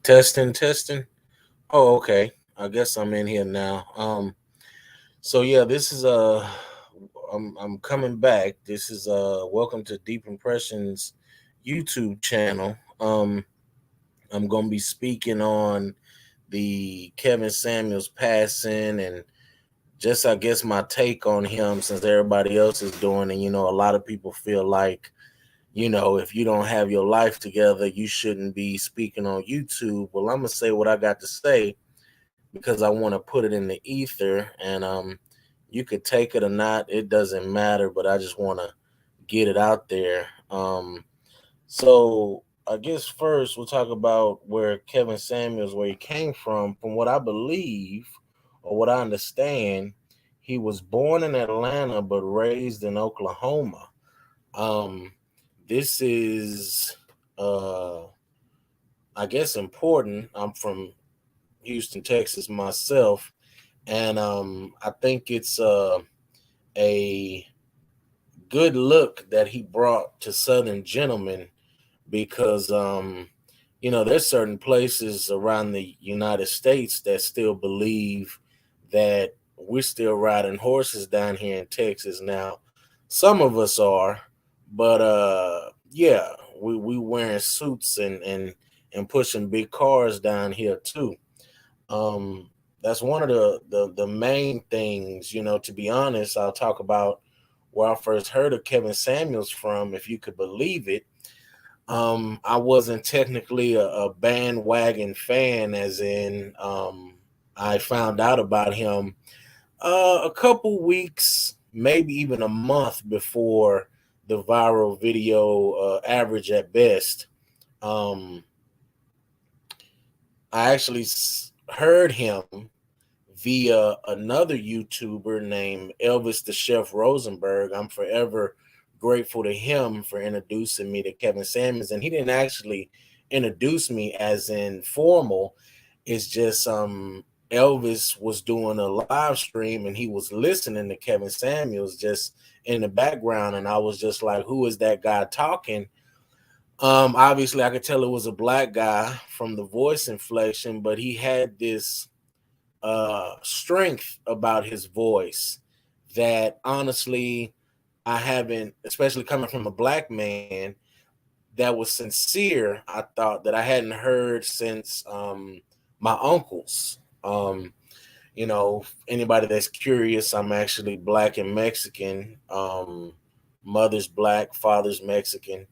Testing, testing. Oh, okay. I guess I'm in here now. So yeah, this is I'm coming back. This is welcome to Deep Impressions YouTube channel. I'm gonna be speaking on the Kevin Samuels passing and just I guess my take on him since everybody else is doing it. A lot of people feel like if you don't have your life together, you shouldn't be speaking on YouTube. Well, I'm gonna say what I got to say because I want to put it in the ether, and you could take it or not. It doesn't matter, but I just want to get it out there. So I guess first we'll talk about where Kevin Samuels, where he came from. From what I believe or what I understand, he was born in Atlanta but raised in Oklahoma. Um, this is, uh, I guess, important. I'm from Houston, Texas myself, and I think it's a good look that he brought to Southern Gentlemen because there's certain places around the United States that still believe that we're still riding horses down here in Texas. Now, some of us are, but yeah, we wearing suits and pushing big cars down here too. Um, that's one of the main things. To be honest, I'll talk about where I first heard of Kevin Samuels from, if you could believe it. I wasn't technically a bandwagon fan, as in, I found out about him a couple weeks, maybe even a month before the viral video, average at best. Um, I actually heard him via another YouTuber named Elvis the Chef Rosenberg. I'm forever grateful to him for introducing me to Kevin Samuels. And he didn't actually introduce me as in formal. It's just Elvis was doing a live stream and he was listening to Kevin Samuels just in the background. And I was just like, who is that guy talking? Obviously I could tell it was a black guy from the voice inflection, but he had this strength about his voice that honestly I haven't, especially coming from a black man that was sincere. I thought that I hadn't heard since my uncles. Anybody that's curious, I'm actually black and Mexican. Mother's black, father's Mexican.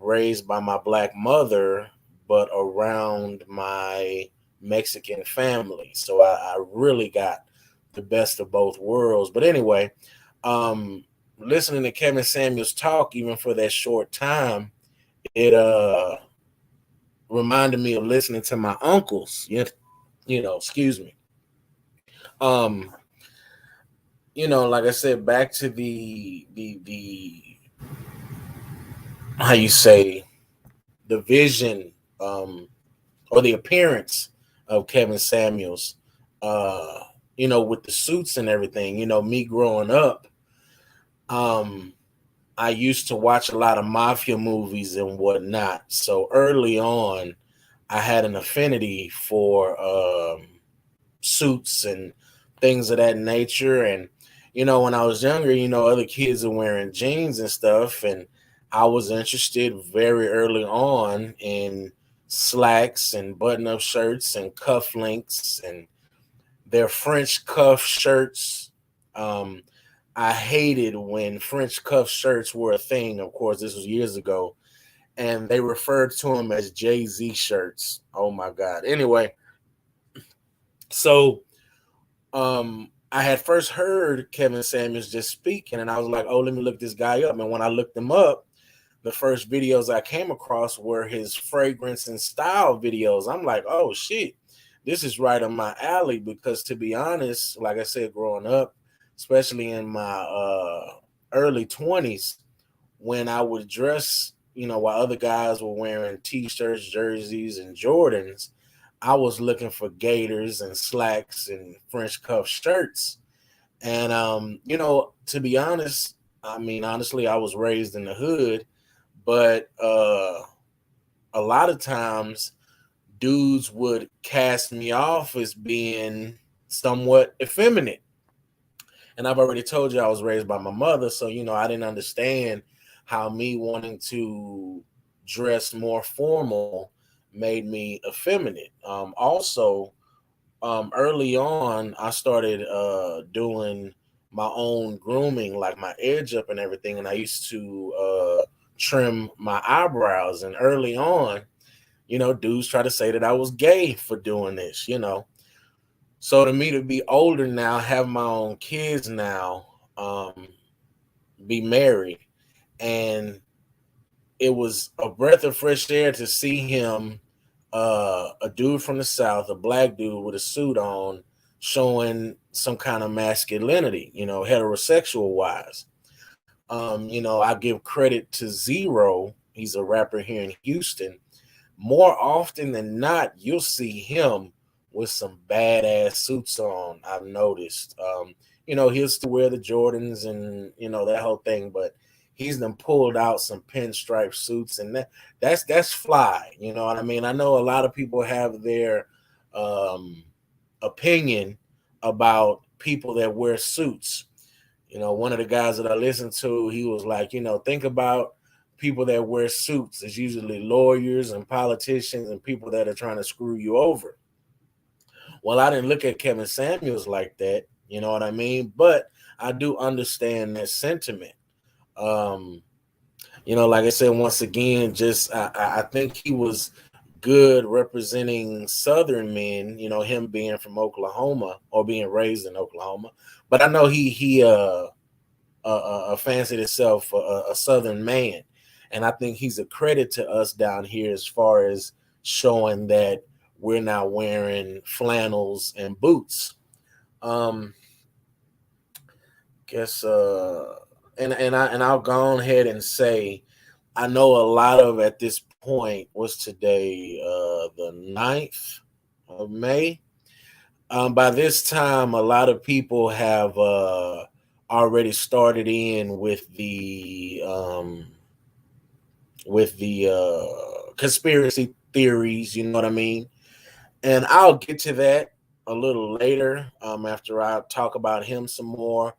Raised by my black mother, but around my Mexican family. So I really got the best of both worlds. But anyway, um, listening to Kevin Samuels talk, even for that short time, it reminded me of listening to my uncles. Excuse me. Um, like I said, back to the how you say the vision, or the appearance of Kevin Samuels, uh, with the suits and everything. Me growing up, um, I used to watch a lot of mafia movies and whatnot. So early on, I had an affinity for suits and things of that nature. And when I was younger, other kids are wearing jeans and stuff, and I was interested very early on in slacks and button-up shirts and cufflinks and their French cuff shirts. Um, I hated when French cuff shirts were a thing. Of course, this was years ago, and they referred to them as Jay-Z shirts. Oh my God. Anyway, so I had first heard Kevin Samuels just speaking, and I was like, oh, let me look this guy up. And when I looked him up, the first videos I came across were his fragrance and style videos. I'm like, oh shit, this is right up my alley. Because to be honest, like I said, growing up, especially in my early 20s, when I would dress, while other guys were wearing t-shirts, jerseys, and Jordans, I was looking for gaiters and slacks and French cuff shirts. And to be honest, I mean, honestly, I was raised in the hood, but a lot of times dudes would cast me off as being somewhat effeminate. And I've already told you I was raised by my mother, so I didn't understand how me wanting to dress more formal made me effeminate. Also, early on, I started doing my own grooming, like my edge up and everything, and I used to trim my eyebrows. And early on, dudes try to say that I was gay for doing this. So to me to be older now, have my own kids now, be married, and it was a breath of fresh air to see him, a dude from the South, a black dude with a suit on, showing some kind of masculinity, heterosexual wise. I give credit to Zero. He's a rapper here in Houston. More often than not, you'll see him with some badass suits on. I've noticed. He'll still wear the Jordans and that whole thing, but he's then pulled out some pinstripe suits, and that's fly. You know what I mean? I know a lot of people have their um, opinion about people that wear suits. One of the guys that I listened to, he was like, think about people that wear suits. It's usually lawyers and politicians and people that are trying to screw you over. Well, I didn't look at Kevin Samuels like that. You know what I mean? But I do understand that sentiment. Um, like I said, once again, just I think he was good representing Southern men. Him being from Oklahoma or being raised in Oklahoma. But I know he fancied himself a Southern man, and I think he's a credit to us down here as far as showing that we're now wearing flannels and boots. Um, guess I'll go ahead and say I know a lot of at this point was today the 9th of May. By this time, a lot of people have already started in with the conspiracy theories. You know what I mean? And I'll get to that a little later after I talk about him some more.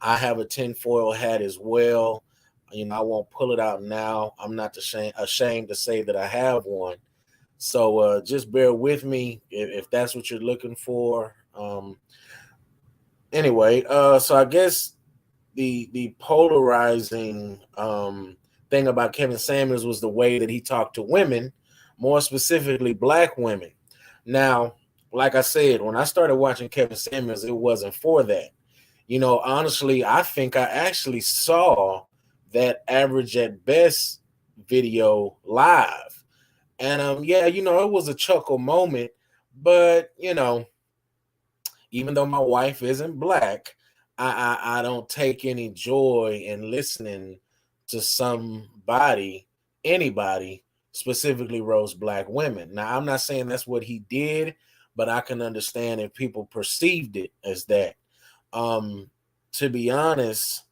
I have a tinfoil hat as well. I won't pull it out now. I'm not ashamed to say that I have one. So just bear with me if that's what you're looking for. Anyway, so I guess the polarizing thing about Kevin Samuels was the way that he talked to women, more specifically black women. Now, like I said, when I started watching Kevin Samuels, it wasn't for that. Honestly, I think I actually saw that Average at Best video live. And yeah, it was a chuckle moment, but even though my wife isn't black, I don't take any joy in listening to anybody, specifically roast black women. Now, I'm not saying that's what he did, but I can understand if people perceived it as that. Um, to be honest,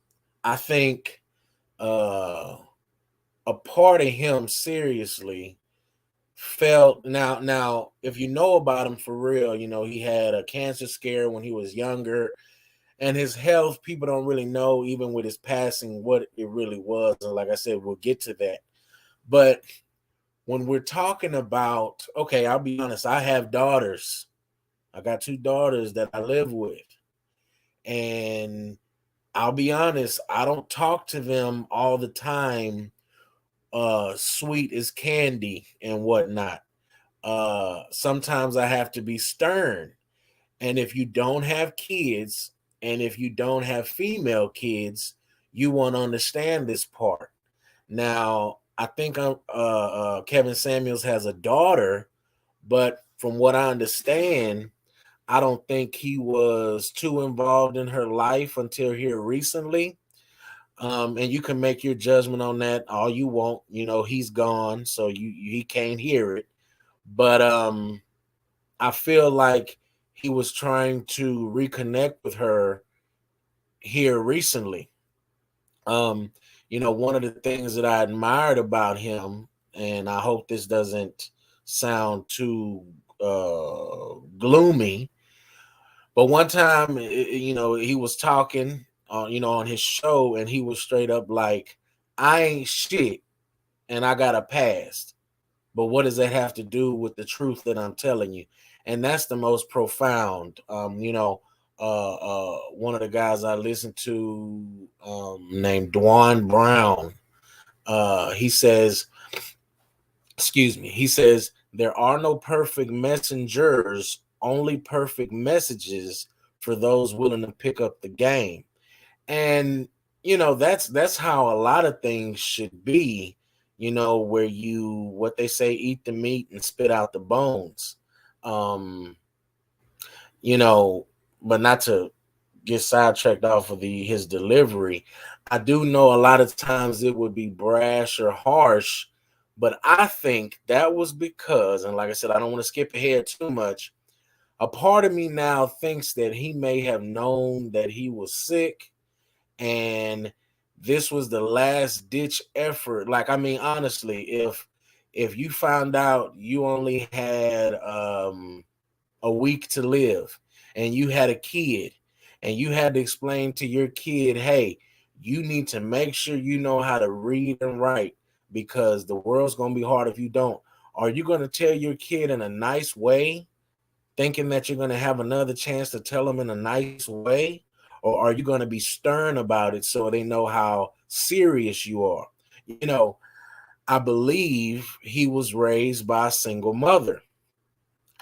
I think uh, a part of him seriously felt now if you know about him for real, he had a cancer scare when he was younger, and his health, people don't really know, even with his passing, what it really was. And like I said, we'll get to that. But when we're talking about, okay, I'll be honest, I have daughters. I got 2 daughters that I live with, and I'll be honest, I don't talk to them all the time sweet as candy and whatnot. Sometimes I have to be stern. And if you don't have kids, and if you don't have female kids, you won't understand this part. Now, I think Kevin Samuels has a daughter, but from what I understand, I don't think he was too involved in her life until here recently. And you can make your judgment on that all you want. He's gone, so he can't hear it. But I feel like he was trying to reconnect with her here recently. One of the things that I admired about him, and I hope this doesn't sound too gloomy. But one time, he was talking, on his show, and he was straight up like, "I ain't shit, and I got a past. But what does that have to do with the truth that I'm telling you?" And that's the most profound. One of the guys I listened to, named Dwan Brown, he says, excuse me, he says, "There are no perfect messengers, only perfect messages for those willing to pick up the game." And that's how a lot of things should be, where you, what they say, eat the meat and spit out the bones. um you know but not to get sidetracked off of his delivery. I do know a lot of times it would be brash or harsh, but I think that was because, and like I said, I don't want to skip ahead too much, a part of me now thinks that he may have known that he was sick, and this was the last ditch effort. Like, I mean, honestly, if you found out you only had a week to live, and you had a kid, and you had to explain to your kid, "Hey, you need to make sure you know how to read and write, because the world's going to be hard if you don't." Are you going to tell your kid in a nice way, thinking that you're going to have another chance to tell them in a nice way? Or are you going to be stern about it so they know how serious you are? You know, I believe he was raised by a single mother.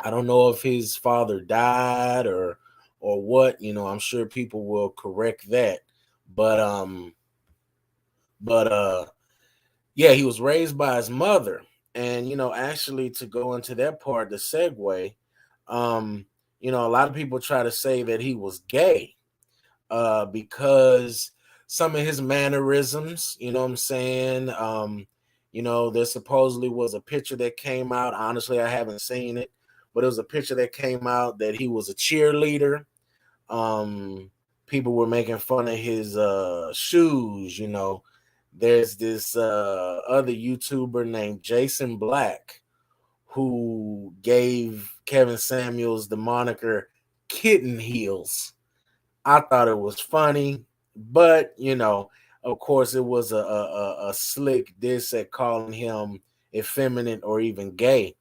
I don't know if his father died or what, I'm sure people will correct that. But but yeah, he was raised by his mother. And actually, to go into that part, the segue, um, a lot of people try to say that he was gay, because some of his mannerisms, you know what I'm saying? There supposedly was a picture that came out. Honestly, I haven't seen it, but it was a picture that came out that he was a cheerleader. Um, People were making fun of his shoes. There's this other YouTuber named Jason Black who gave Kevin Samuels the moniker Kitten Heels. I thought it was funny, but of course, it was a slick diss at calling him effeminate or even gay.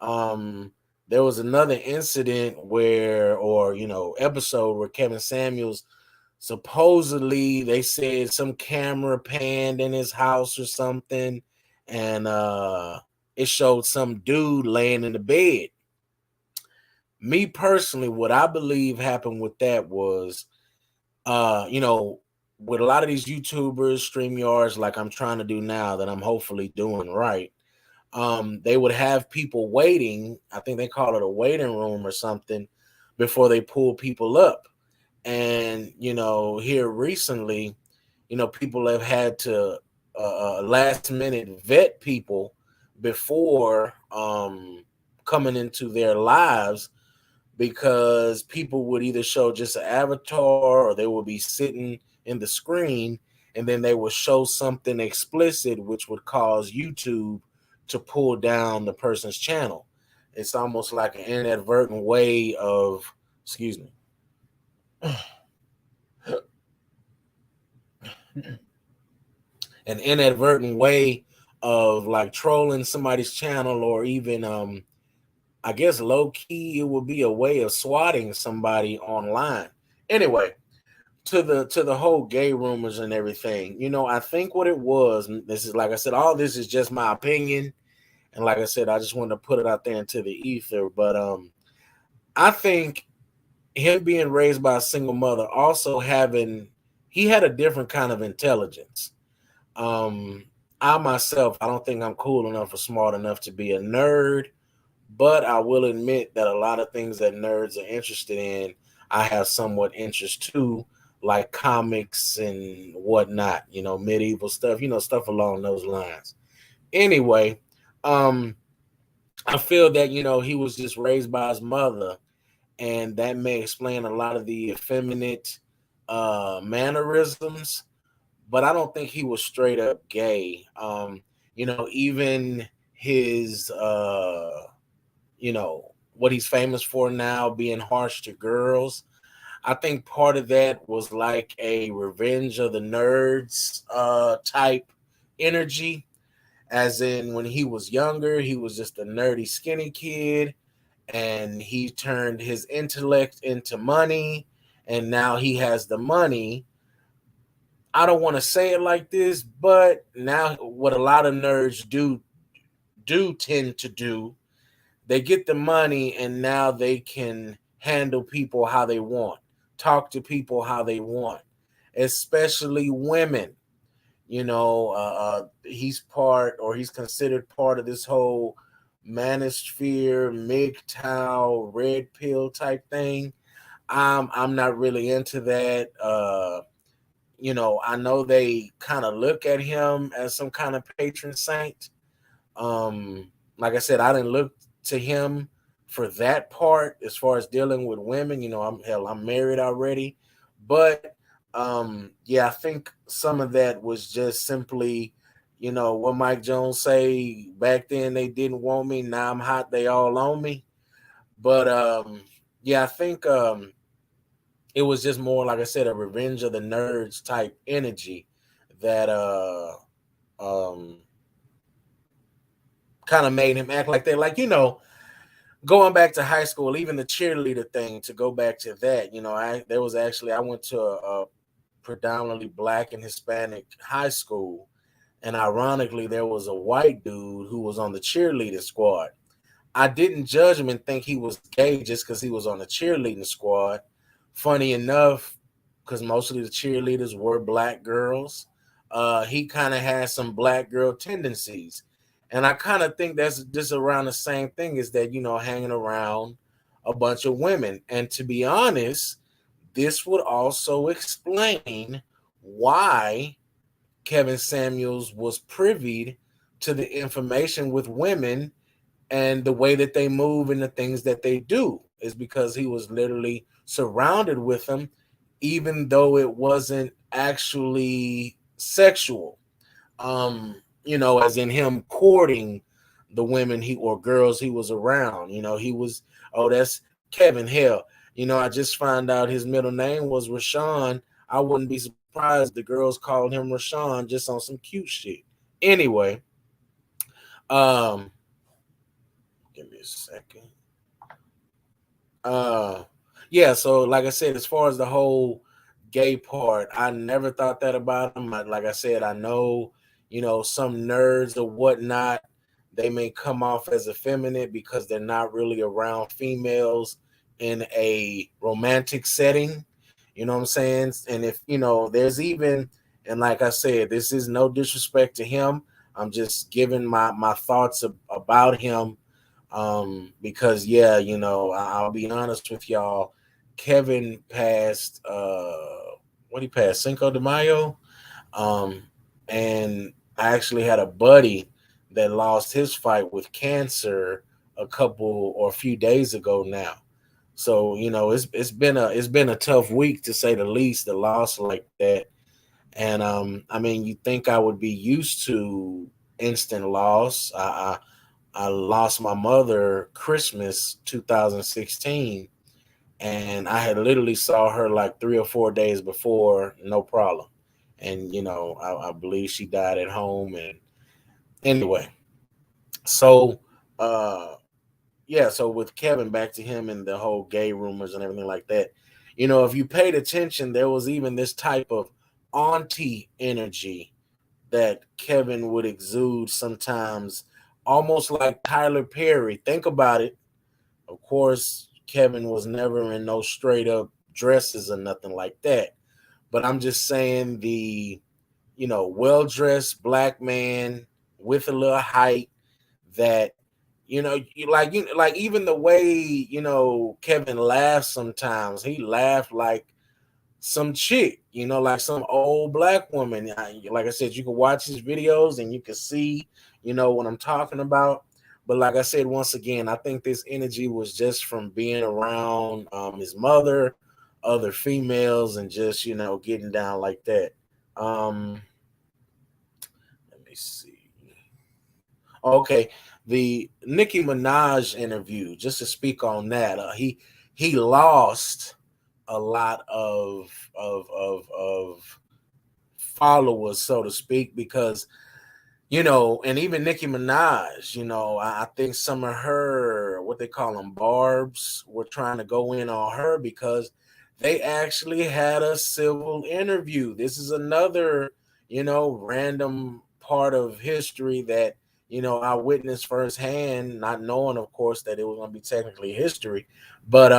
Um, there was another incident or episode where Kevin Samuels, supposedly, they said some camera panned in his house or something, and it showed some dude laying in the bed. Me personally, what I believe happened with that was, with a lot of these YouTubers, StreamYards, like I'm trying to do now, that I'm hopefully doing right, they would have people waiting. I think they call it a waiting room or something before they pull people up. And, here recently, people have had to last minute vet people before coming into their lives, because people would either show just an avatar or they would be sitting in the screen, and then they would show something explicit, which would cause YouTube to pull down the person's channel. It's almost like an inadvertent way of, excuse me, an inadvertent way of like trolling somebody's channel, or even I guess low key it would be a way of swatting somebody online. Anyway, to the whole gay rumors and everything, I think what it was, and this is, like I said, all this is just my opinion, and like I said, I just wanted to put it out there into the ether. But I think him being raised by a single mother, also having, he had a different kind of intelligence. um I myself, I don't think I'm cool enough or smart enough to be a nerd, but I will admit that a lot of things that nerds are interested in, I have somewhat interest too, like comics and whatnot, medieval stuff, stuff along those lines. Anyway, um, I feel that, he was just raised by his mother, and that may explain a lot of the effeminate mannerisms, but I don't think he was straight up gay. Even his what he's famous for now, being harsh to girls. I think part of that was like a revenge of the nerds type energy, as in when he was younger, he was just a nerdy skinny kid, and he turned his intellect into money, and now he has the money. I don't want to say it like this, but now what a lot of nerds do tend to do, they get the money and now they can handle people how they want, talk to people how they want, especially women. He's considered part of this whole manosphere, MGTOW, red pill type thing. I'm not really into that. I know they kind of look at him as some kind of patron saint. Like I said, I didn't look to him for that part as far as dealing with women. I'm married already, but yeah, I think some of that was just simply, what Mike Jones say back then. They didn't want me. Now I'm hot. They all on me. But yeah, I think it was just more, like I said, a revenge of the nerds type energy that um kind of made him act like that. Like, going back to high school, even the cheerleader thing, to go back to that, I went to a predominantly black and Hispanic high school. And ironically, there was a white dude who was on the cheerleading squad. I didn't judge him and think he was gay just because he was on the cheerleading squad. Funny enough, because mostly the cheerleaders were black girls, he kind of had some black girl tendencies. And I kind of think that's just around the same thing, is that, hanging around a bunch of women. And to be honest, this would also explain why Kevin Samuels was privy to the information with women and the way that they move and the things that they do, is because he was literally surrounded with them, even though it wasn't actually sexual. As in him courting the women or girls he was around. He was, oh, that's Kevin. Hell, I just found out his middle name was Roshon. I wouldn't be surprised the girls called him Roshon just on some cute shit. Anyway, um, give me a second. Uh yeah, so like I said, as far as the whole gay part, I never thought that about him. Like I said, I know, some nerds or whatnot, they may come off as effeminate because they're not really around females in a romantic setting. You know what I'm saying? And if, there's even, and like I said, this is no disrespect to him. I'm just giving my thoughts about him, because yeah, I'll be honest with y'all. Kevin passed what he passed, Cinco de Mayo. Um and I actually had a buddy that lost his fight with cancer a few days ago now. So, it's been a tough week, to say the least, the loss like that. And I mean, you think I would be used to instant loss. I lost my mother Christmas 2016, and I had literally saw her like 3 or 4 days before, no problem. And I believe she died at home. And anyway, so uh, yeah, so with Kevin, back to him and the whole gay rumors and everything like that. If you paid attention, there was even this type of auntie energy that Kevin would exude sometimes, almost like Tyler Perry. Think about it. Of course, Kevin was never in no straight up dresses or nothing like that. But I'm just saying, the, well dressed black man with a little height, that, like even the way, Kevin laughs sometimes, he laughed like some chick, like some old black woman. Like I said, you can watch his videos and you can see, what I'm talking about. But like I said, once again, I think this energy was just from being around his mother, other females, and just, getting down like that. Let me see. Okay. the Nicki Minaj interview, just to speak on that, he lost a lot of followers, so to speak, because and even Nicki Minaj, I think some of her, what they call them, barbs, were trying to go in on her because they actually had a civil interview. This is another, random part of history that, I witnessed firsthand, not knowing, of course, that it was going to be technically history. But,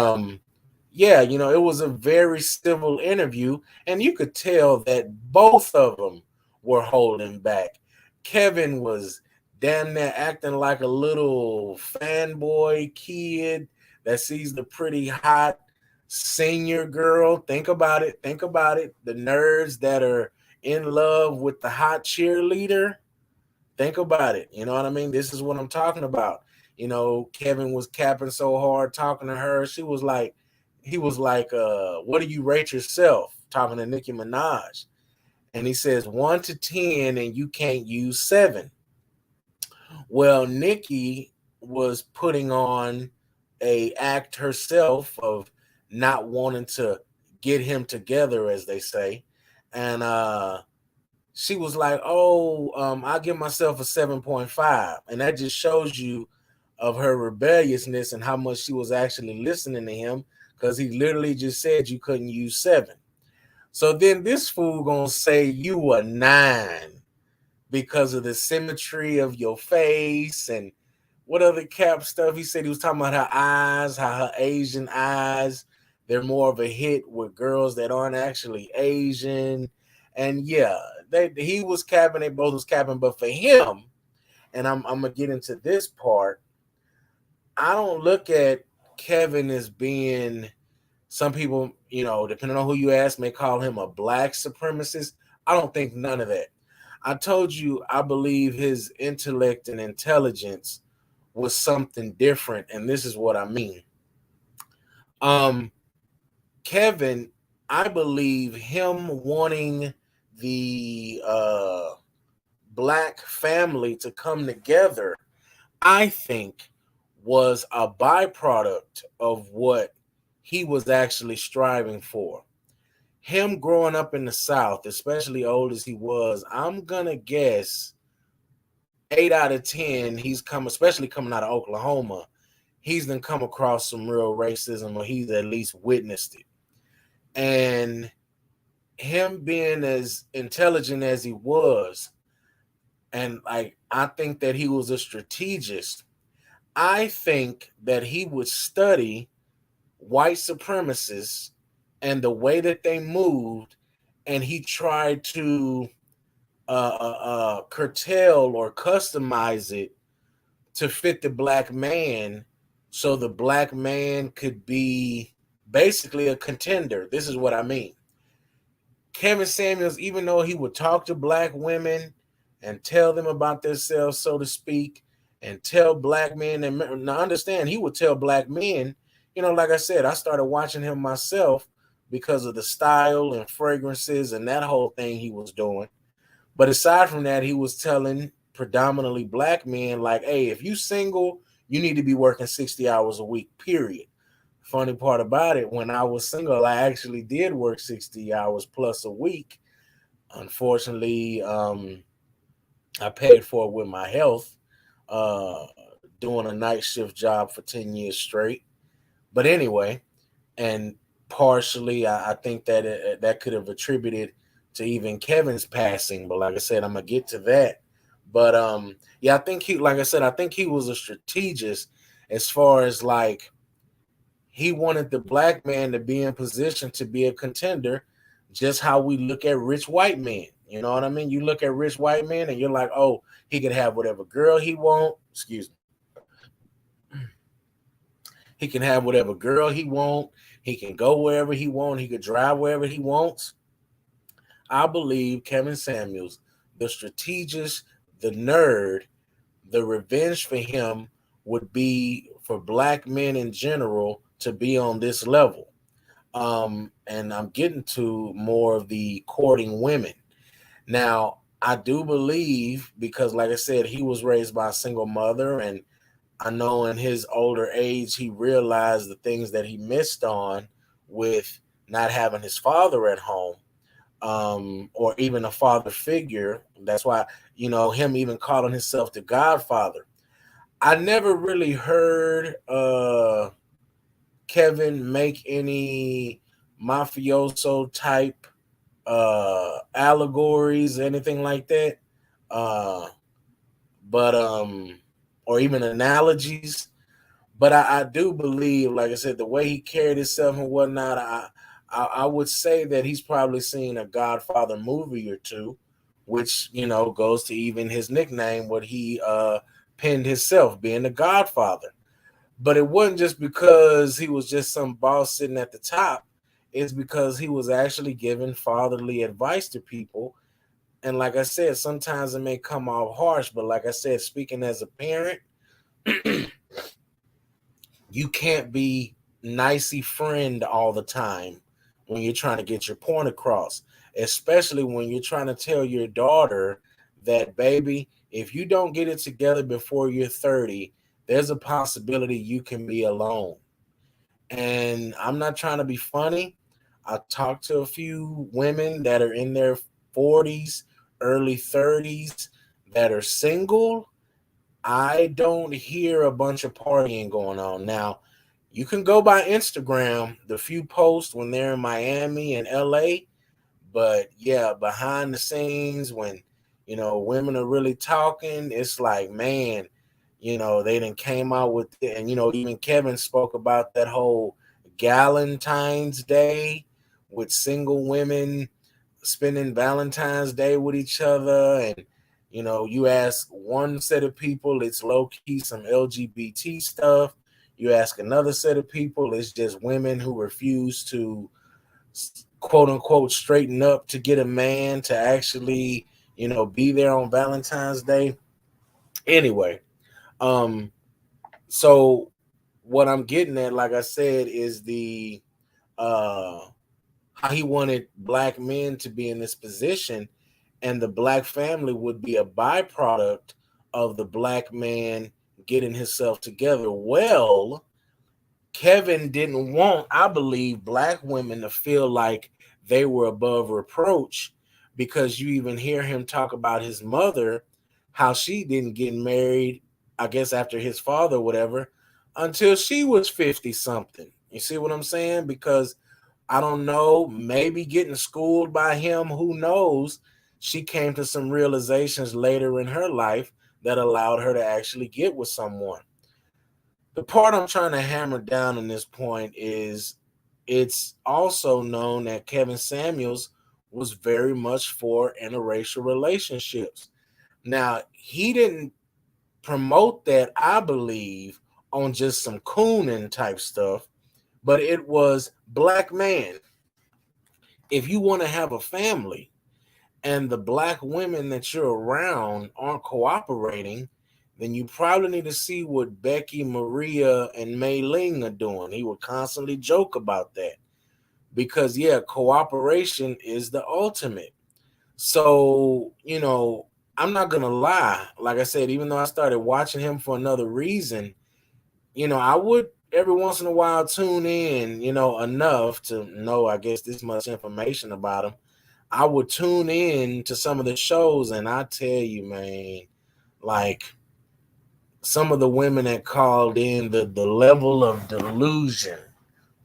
yeah, it was a very civil interview, and you could tell that both of them were holding back. Kevin was damn near acting like a little fanboy kid that sees the pretty hot senior girl. Think about it. Think about it. The nerds that are in love with the hot cheerleader. Think about it. You know what I mean? This is what I'm talking about. Kevin was capping so hard talking to her. He was like, what do you rate yourself? Talking to Nicki Minaj. And he says 1 to 10 and you can't use 7. Well, Nikki was putting on a act herself of not wanting to get him together, as they say. And she was like, oh, I give myself a 7.5. And that just shows you of her rebelliousness and how much she was actually listening to him, because he literally just said you couldn't use 7. So then this fool gonna say you a 9 because of the symmetry of your face and what other cap stuff. He said he was talking about her eyes, how her Asian eyes, they're more of a hit with girls that aren't actually Asian. And yeah, he was capping, they both was capping, but for him, and I'm gonna get into this part, I don't look at Kevin as being, some people, depending on who you ask, may call him a black supremacist. I don't think none of that. I told you I believe his intellect and intelligence was something different, and this is what I mean. Kevin, I believe him wanting the black family to come together, I think, was a byproduct of what he was actually striving for. Him growing up in the South, especially old as he was, I'm gonna guess 8 out of 10, he's come, especially coming out of Oklahoma, he's done come across some real racism, or he's at least witnessed it. And him being as intelligent as he was, and I think that he was a strategist. I think that he would study white supremacists and the way that they moved, and he tried to curtail or customize it to fit the black man, so the black man could be basically a contender. This is what I mean. Kevin Samuels, even though he would talk to black women and tell them about themselves, so to speak, and tell black men, and now understand, he would tell black men, like I said, I started watching him myself because of the style and fragrances and that whole thing he was doing. But aside from that, he was telling predominantly black men, like, hey, if you single, you need to be working 60 hours a week, period. Funny part about it, when I was single, I actually did work 60 hours plus a week. Unfortunately, I paid for it with my health, uh, doing a night shift job for 10 years straight. But anyway, and partially, I think that that could have attributed to even Kevin's passing. But like I said, I'm gonna get to that. But yeah, I think he, like I said, I think he was a strategist, as far as like, he wanted the black man to be in position to be a contender, just how we look at rich white men. You know what I mean? You look at rich white men and you're like, oh, he can have whatever girl he want. Excuse me. He can have whatever girl he want. He can go wherever he want. He could drive wherever he wants. I believe Kevin Samuels, the strategist, the nerd, the revenge for him would be for black men in general to be on this level. And I'm getting to more of the courting women. Now, I do believe, because like I said, he was raised by a single mother, and I know in his older age he realized the things that he missed on with not having his father at home, or even a father figure. That's why, him even calling himself the Godfather. I never really heard Kevin make any mafioso type allegories, anything like that. Uh, but or even analogies. But I do believe, like I said, the way he carried himself and whatnot, I would say that he's probably seen a Godfather movie or two, which goes to even his nickname, what he penned himself, being the Godfather. But it wasn't just because he was just some boss sitting at the top. It's because he was actually giving fatherly advice to people. And like I said, sometimes it may come off harsh, but like I said, speaking as a parent, you can't be nicey friend all the time when you're trying to get your point across, especially when you're trying to tell your daughter that, baby, if you don't get it together before you're 30, there's a possibility you can be alone. And I'm not trying to be funny. I talked to a few women that are in their 40s, early 30s, that are single. I don't hear a bunch of partying going on. Now, you can go by Instagram, the few posts when they're in Miami and LA, but yeah, behind the scenes, when women are really talking, it's like, man, they done came out with it. And even Kevin spoke about that whole Galentine's Day, with single women spending Valentine's Day with each other. And you ask one set of people, it's low key some LGBT stuff. You ask another set of people, it's just women who refuse to, quote unquote, straighten up to get a man to actually be there on Valentine's Day. Anyway, um so what I'm getting at, like I said, is the uh how he wanted black men to be in this position, and the black family would be a byproduct of the black man getting himself together. Well, Kevin didn't want, I believe, black women to feel like they were above reproach, because you even hear him talk about his mother, how she didn't get married, I guess, after his father, whatever, until she was 50 something. You see what I'm saying? Because I don't know, maybe getting schooled by him, who knows? She came to some realizations later in her life that allowed her to actually get with someone. The part I'm trying to hammer down in this point is, it's also known that Kevin Samuels was very much for interracial relationships. Now, he didn't promote that, I believe, on just some cooning type stuff, but it was, black man, if you want to have a family and the black women that you're around aren't cooperating, then you probably need to see what Becky, Maria, and Mei Ling are doing. He would constantly joke about that, because, yeah, cooperation is the ultimate. So, I'm not going to lie. Like I said, even though I started watching him for another reason, I would every once in a while tune in, enough to know, I guess, this much information about him. I would tune in to some of the shows, and I tell you, man, like, some of the women that called in, the level of delusion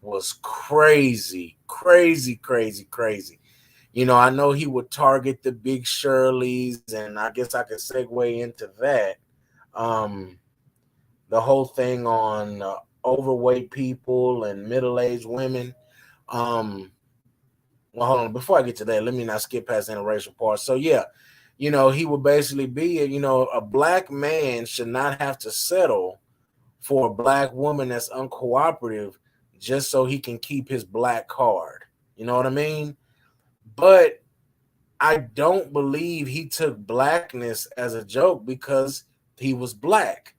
was crazy, crazy, crazy, crazy. I know he would target the big Shirleys, and I guess I could segue into that. Um, the whole thing on overweight people and middle-aged women. Um, well, hold on. Before I get to that, let me not skip past the interracial part. So, yeah, he would basically be, a black man should not have to settle for a black woman that's uncooperative just so he can keep his black card. You know what I mean? But I don't believe he took blackness as a joke, because he was black.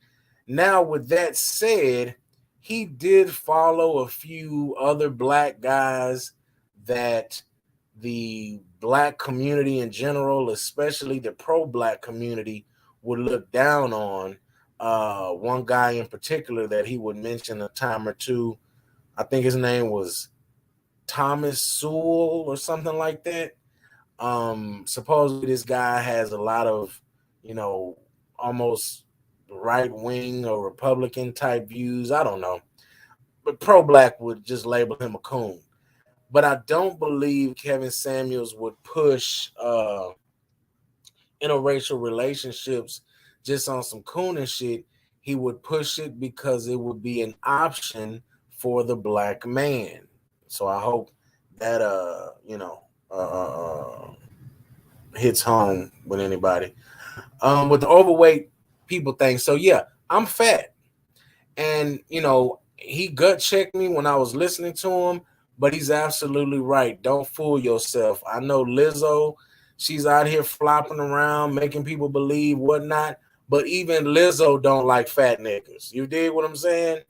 Now, with that said, he did follow a few other black guys that the black community in general, especially the pro-black community, would look down on. One guy in particular that he would mention a time or two, I think his name was Thomas Sewell or something like that. Supposedly this guy has a lot of, you know, almost right wing or Republican type views. I don't know. But pro black would just label him a coon. But I don't believe Kevin Samuels would push interracial relationships just on some cooning shit. He would push it because it would be an option for the black man. So I hope that hits home with anybody. With the overweight people thing. So yeah, I'm fat. And he gut checked me when I was listening to him, but he's absolutely right. Don't fool yourself. I know Lizzo, she's out here flopping around, making people believe whatnot, but even Lizzo don't like fat niggas. You dig what I'm saying?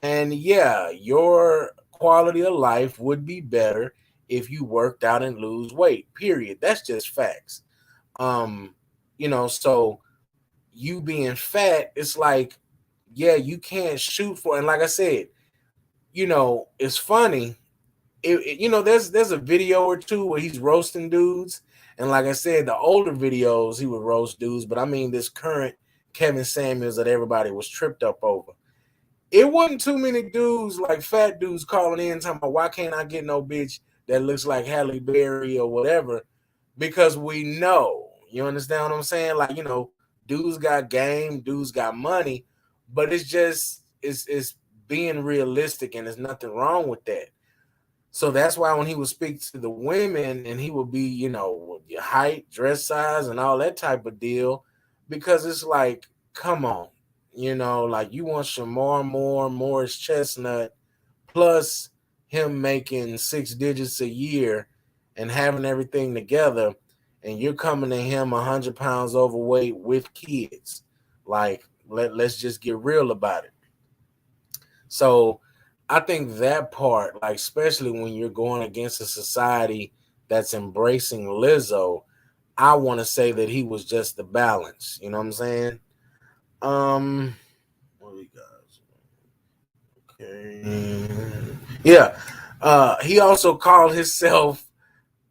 And yeah, your quality of life would be better if you worked out and lose weight. Period. That's just facts. Um, so you being fat, it's like, yeah, you can't shoot for, and like I said, it's funny. There's a video or two where he's roasting dudes, and like I said, the older videos he would roast dudes, but I mean this current Kevin Samuels that everybody was tripped up over. It wasn't too many dudes, like fat dudes, calling in talking about why can't I get no bitch that looks like Halle Berry or whatever, because we know, you understand what I'm saying? Like, dudes got game, dudes got money, but it's just it's being realistic, and there's nothing wrong with that. So that's why when he would speak to the women, and he would be, your height, dress size, and all that type of deal, because it's like, come on, like you want Shamar Moore, Morris Chestnut, plus him making 6 digits a year and having everything together, and you're coming to him 100 pounds overweight with kids. Like, let's just get real about it. So I think that part, like, especially when you're going against a society that's embracing Lizzo, I want to say that he was just the balance. You know what I'm saying? What do we got? Okay. Yeah. He also called himself,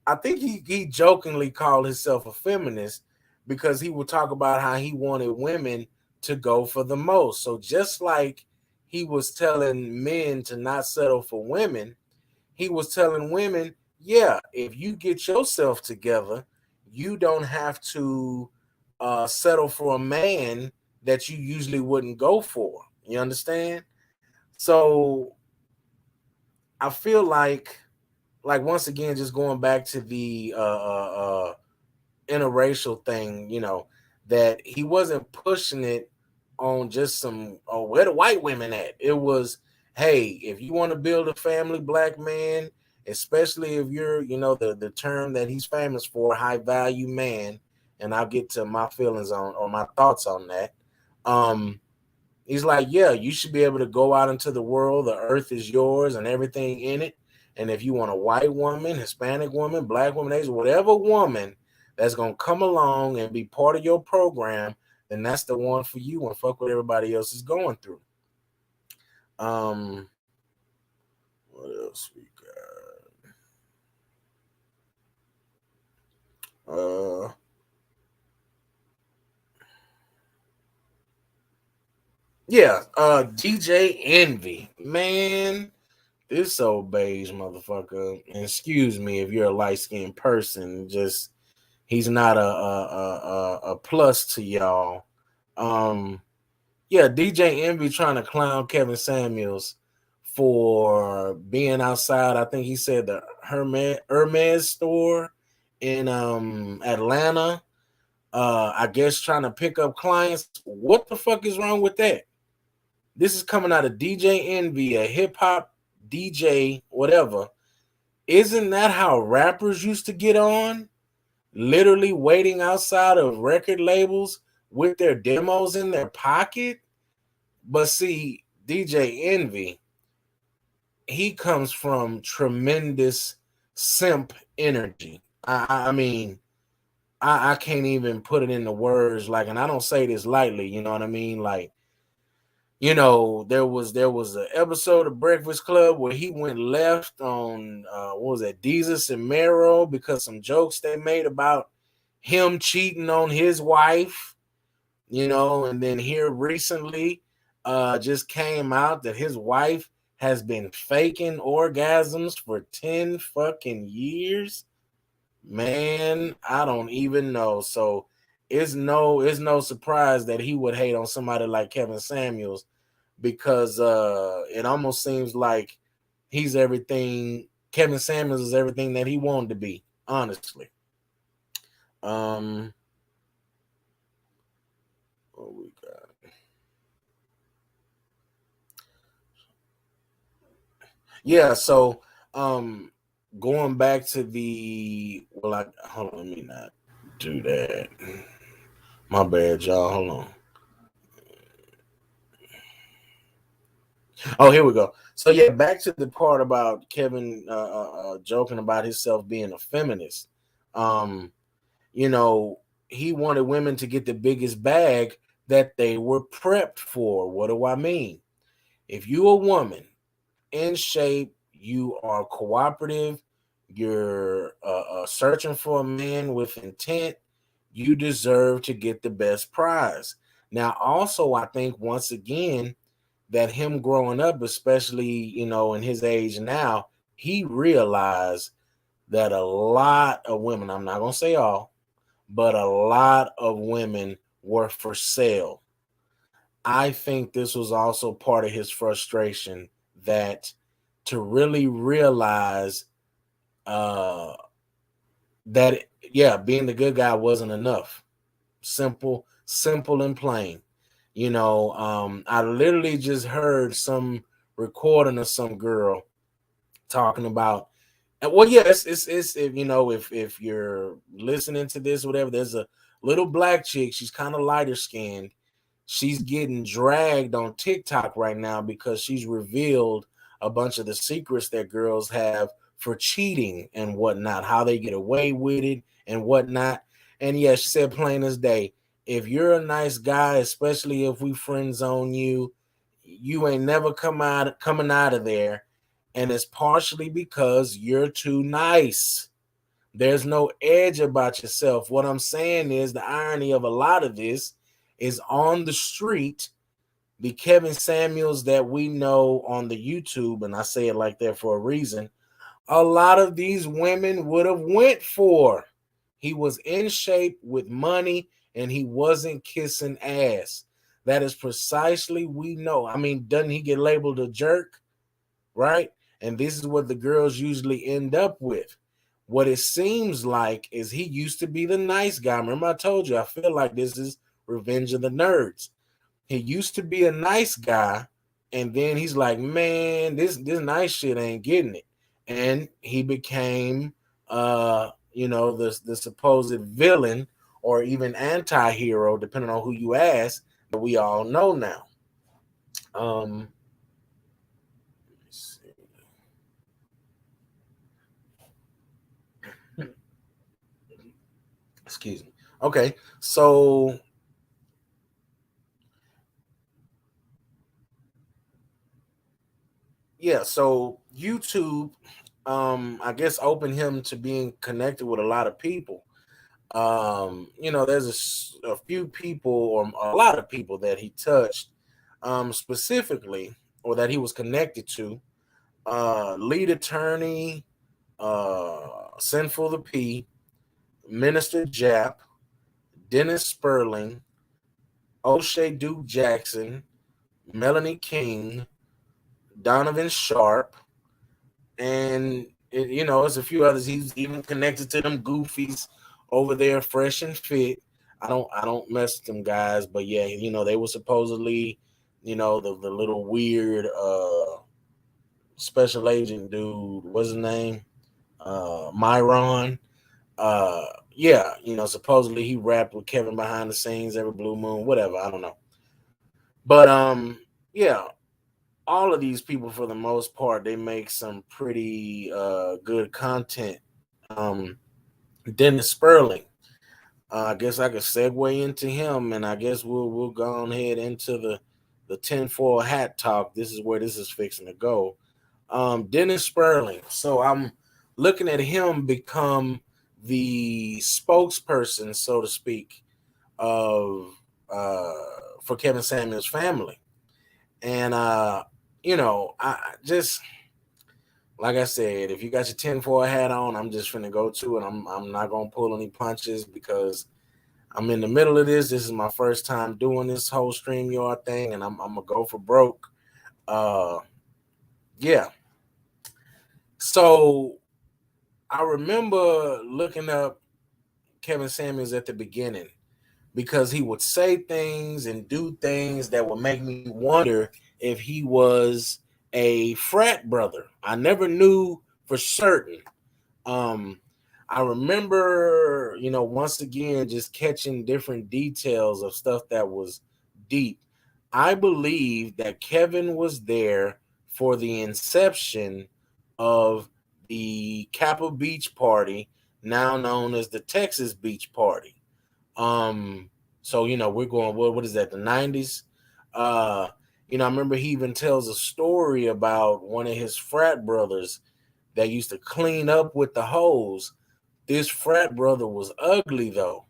I think he jokingly called himself a feminist, because he would talk about how he wanted women to go for the most. So just like he was telling men to not settle for women, he was telling women, yeah, if you get yourself together, you don't have to settle for a man that you usually wouldn't go for. You understand? So I feel like once again, just going back to the interracial thing, that he wasn't pushing it on just some, oh, where the white women at? It was, hey, if you want to build a family, black man, especially if you're, the term that he's famous for, high value man, and I'll get to my feelings on, or my thoughts on that. He's like, yeah, you should be able to go out into the world. The earth is yours and everything in it. And if you want a white woman, Hispanic woman, black woman, Asian, whatever woman that's going to come along and be part of your program, then that's the one for you, and fuck what everybody else is going through. What else we got? Yeah, DJ Envy. Man, this old beige motherfucker. And excuse me if you're a light-skinned person, just he's not a plus to y'all. Yeah, DJ Envy trying to clown Kevin Samuels for being outside. I think he said the Hermes store in Atlanta. I guess trying to pick up clients. What the fuck is wrong with that? This is coming out of DJ Envy, a hip hop DJ, whatever. Isn't that how rappers used to get on? Literally waiting outside of record labels with their demos in their pocket. But see, DJ Envy, he comes from tremendous simp energy. I mean, I can't even put it into words. Like, and I don't say this lightly. You know what I mean? Like, there was an episode of Breakfast Club where he went left on what was that, Jesus and Mero, because some jokes they made about him cheating on his wife, and then here recently just came out that his wife has been faking orgasms for 10 fucking years. Man, I don't even know. So it's no surprise that he would hate on somebody like Kevin Samuels, because it almost seems like he's everything. Kevin Samuels is everything that he wanted to be, honestly. Um, what we got? Yeah, so going back to the hold on, let me not do that. My bad, y'all. Hold on. Oh, here we go. So yeah, back to the part about Kevin joking about himself being a feminist. Um, you know, he wanted women to get the biggest bag that they were prepped for. What do I mean? If you a woman in shape, you are cooperative, you're searching for a man with intent, you deserve to get the best prize. Now, also, I think once again that him growing up, especially in his age now, he realized that a lot of women, I'm not gonna say all, but a lot of women were for sale. I think this was also part of his frustration, that to really realize uh that yeah, being the good guy wasn't enough. Simple and plain. I literally just heard some recording of some girl talking about, and well, yes, it's if you're listening to this, whatever, there's a little black chick, she's kind of lighter skinned. She's getting dragged on TikTok right now because she's revealed a bunch of the secrets that girls have for cheating and whatnot, how they get away with it and whatnot. And yeah, she said plain as day, if you're a nice guy, especially if we friend zone you, you ain't never coming out of there. And it's partially because you're too nice. There's no edge about yourself. What I'm saying is the irony of a lot of this is on the street. The Kevin Samuels that we know on the YouTube, and I say it like that for a reason, a lot of these women would have went for. He was in shape with money and he wasn't kissing ass. That is precisely we know. I mean, doesn't he get labeled a jerk? Right? And this is what the girls usually end up with. What it seems like is he used to be the nice guy. Remember, I told you, I feel like this is Revenge of the Nerds. He used to be a nice guy, and then he's like, man, this nice shit ain't getting it. And he became the supposed villain or even anti-hero, depending on who you ask, that we all know now. Um let's see. Excuse me. Okay, so yeah, so YouTube, I guess opened him to being connected with a lot of people. There's a few people or a lot of people that he touched, specifically, or that he was connected to. Lead attorney, Sinful the P, Minister Jap, Dennis Sperling, O'Shea Duke Jackson, Melanie King, Donovan Sharp, and it's a few others. He's even connected to them goofies over there, Fresh and Fit. I don't mess with them guys, but yeah, they were supposedly, the little weird special agent dude. What's his name? Myron. Yeah, supposedly he rapped with Kevin behind the scenes every blue moon, whatever. I don't know, but yeah. all of these people, for the most part, they make some pretty good content. Um, Dennis Sperling. I guess I could segue into him, and I guess we'll go on ahead into the tinfoil hat talk. This is where this is fixing to go. Dennis Sperling. So I'm looking at him become the spokesperson, so to speak, of for Kevin Samuels' family. And I just, like I said, if you got your tinfoil hat on, I'm just finna go to it. I'm not gonna pull any punches because I'm in the middle of this. This is my first time doing this whole StreamYard thing, and I'm gonna go for broke. Uh, yeah. So I remember looking up Kevin Samuels at the beginning because he would say things and do things that would make me wonder if he was a frat brother. I never knew for certain. Um, I remember, once again, just catching different details of stuff that was deep. I believe that Kevin was there for the inception of the Kappa Beach Party, now known as the Texas Beach Party. Um, so we're going. What is that? The 90s. Uh, I remember he even tells a story about one of his frat brothers that used to clean up with the hose. This frat brother was ugly though.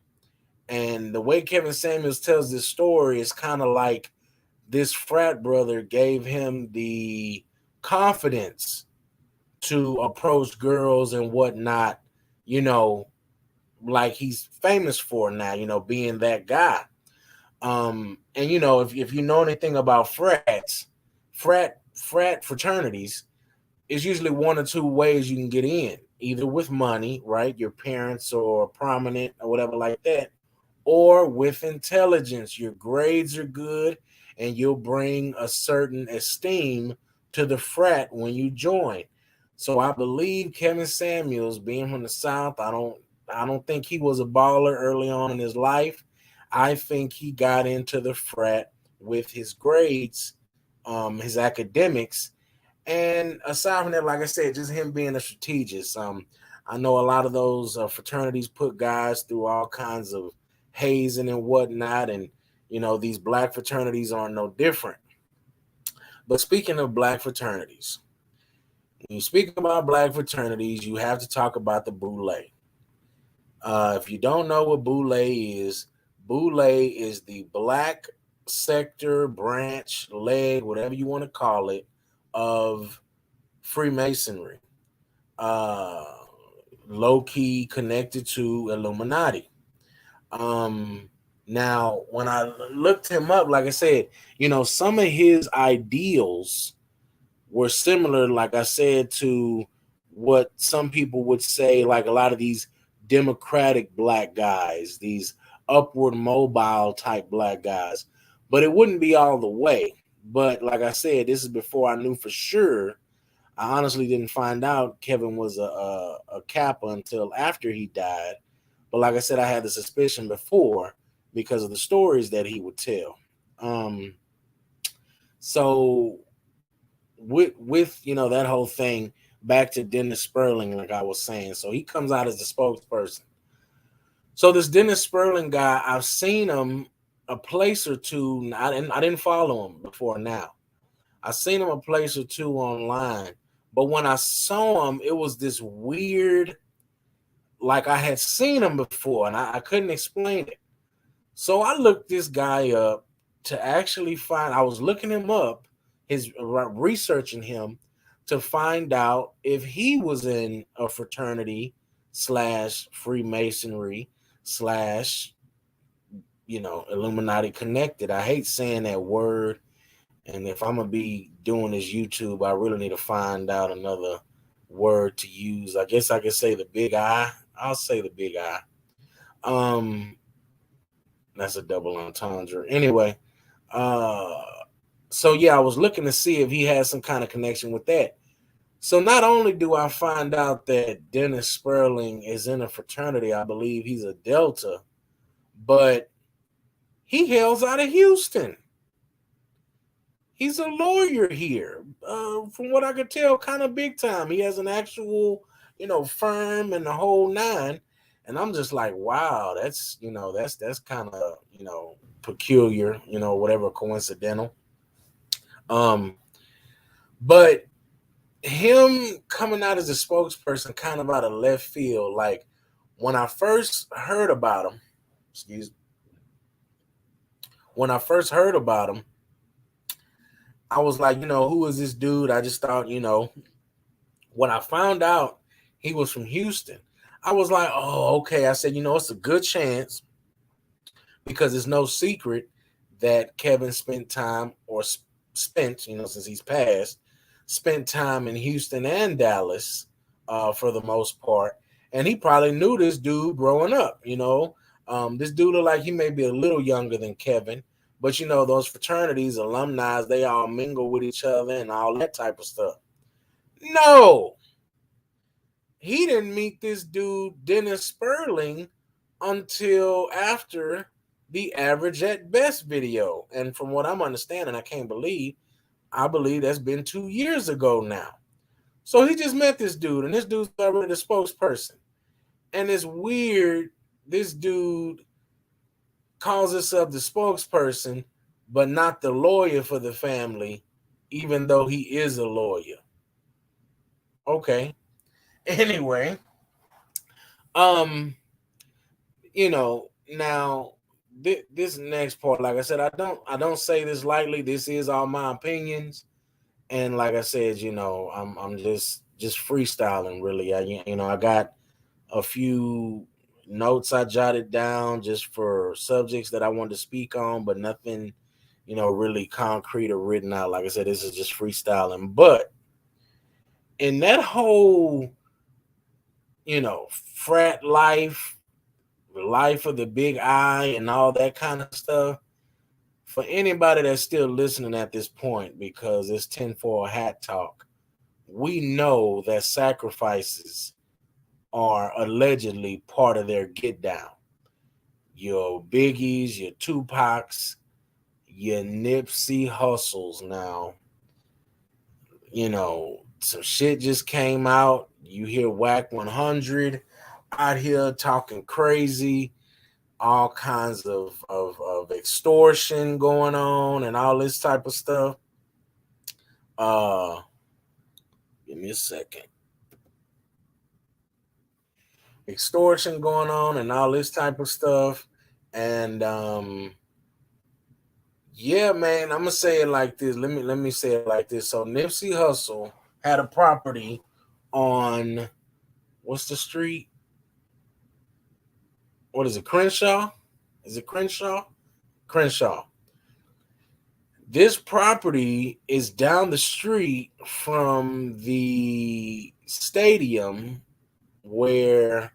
And the way Kevin Samuels tells this story is kind of like this frat brother gave him the confidence to approach girls and whatnot, you know, like he's famous for now, being that guy. And if you know anything about frat fraternities, it's usually one or two ways you can get in, either with money, right? Your parents or prominent or whatever like that, or with intelligence. Your grades are good and you'll bring a certain esteem to the frat when you join. So I believe Kevin Samuels, being from the South, I don't think he was a baller early on in his life. I think he got into the frat with his grades, his academics, and aside from that, like I said, just him being a strategist. I know a lot of those fraternities put guys through all kinds of hazing and whatnot, and these black fraternities are no different. But speaking of black fraternities, when you speak about black fraternities, you have to talk about the Boule. If you don't know what Boule is the black sector, branch, leg, whatever you want to call it, of Freemasonry, uh, low key connected to Illuminati. Now, when I looked him up, like I said, some of his ideals were similar, like I said, to what some people would say, like a lot of these democratic black guys, these upward mobile type black guys, but it wouldn't be all the way. But like I said, this is before I knew for sure. I honestly didn't find out Kevin was a Kappa until after he died. But like I said, I had the suspicion before because of the stories that he would tell. Um, so with that whole thing, back to Dennis Sperling, like I was saying. So he comes out as the spokesperson. So this Dennis Sperling guy, I've seen him a place or two. I didn't follow him before now. I seen him a place or two online, but when I saw him, it was this weird, like I had seen him before, and I couldn't explain it. So I looked this guy up to actually find. I was looking him up, his researching him to find out if he was in a fraternity slash Freemasonry slash Illuminati connected. I hate saying that word. And if I'm gonna be doing this YouTube, I really need to find out another word to use. I guess I could say the big I. I'll say the big I. Um, that's a double entendre. Anyway, uh, so yeah, I was looking to see if he had some kind of connection with that. So not only do I find out that Dennis Sperling is in a fraternity, I believe he's a Delta, but he hails out of Houston. He's a lawyer here. From what I could tell, kind of big time. He has an actual, firm and the whole nine. And I'm just like, wow, that's kind of, peculiar, whatever, coincidental. Um, but him coming out as a spokesperson kind of out of left field, like when I first heard about him, excuse when I first heard about him, I was like, who is this dude? I just thought, when I found out he was from Houston, I was like, oh, okay. I said, it's a good chance because it's no secret that Kevin spent time or spent, since he's passed, spent time in Houston and Dallas for the most part. And he probably knew this dude growing up. This dude looked like he may be a little younger than Kevin, but those fraternities, alumni, they all mingle with each other and all that type of stuff. No, he didn't meet this dude, Dennis Sperling, until after the Average at Best video. And from what I'm understanding, I believe that's been 2 years ago now. So he just met this dude, and this dude's already the spokesperson. And it's weird, this dude calls himself the spokesperson, but not the lawyer for the family, even though he is a lawyer. Okay. Anyway, um, now this next part, like I said, I don't say this lightly. This is all my opinions, and like I said, I'm just freestyling really. I got a few notes I jotted down just for subjects that I wanted to speak on, but nothing, really concrete or written out. Like I said, this is just freestyling. But in that whole, frat life, the life of the big I, and all that kind of stuff, for anybody that's still listening at this point, because it's 10 for a hat talk, we know that sacrifices are allegedly part of their get down. Your Biggies, your Tupacs, your Nipsey Hustles. Now, some shit just came out. You hear Whack 100 out here talking crazy, all kinds of extortion going on and all this type of stuff. Uh, Give me a second. Extortion going on and all this type of stuff. And yeah, man, I'm gonna say it like this. Let me say it like this. So Nipsey Hussle had a property on, what's the street? What is it? Crenshaw? Is it Crenshaw? Crenshaw. This property is down the street from the stadium where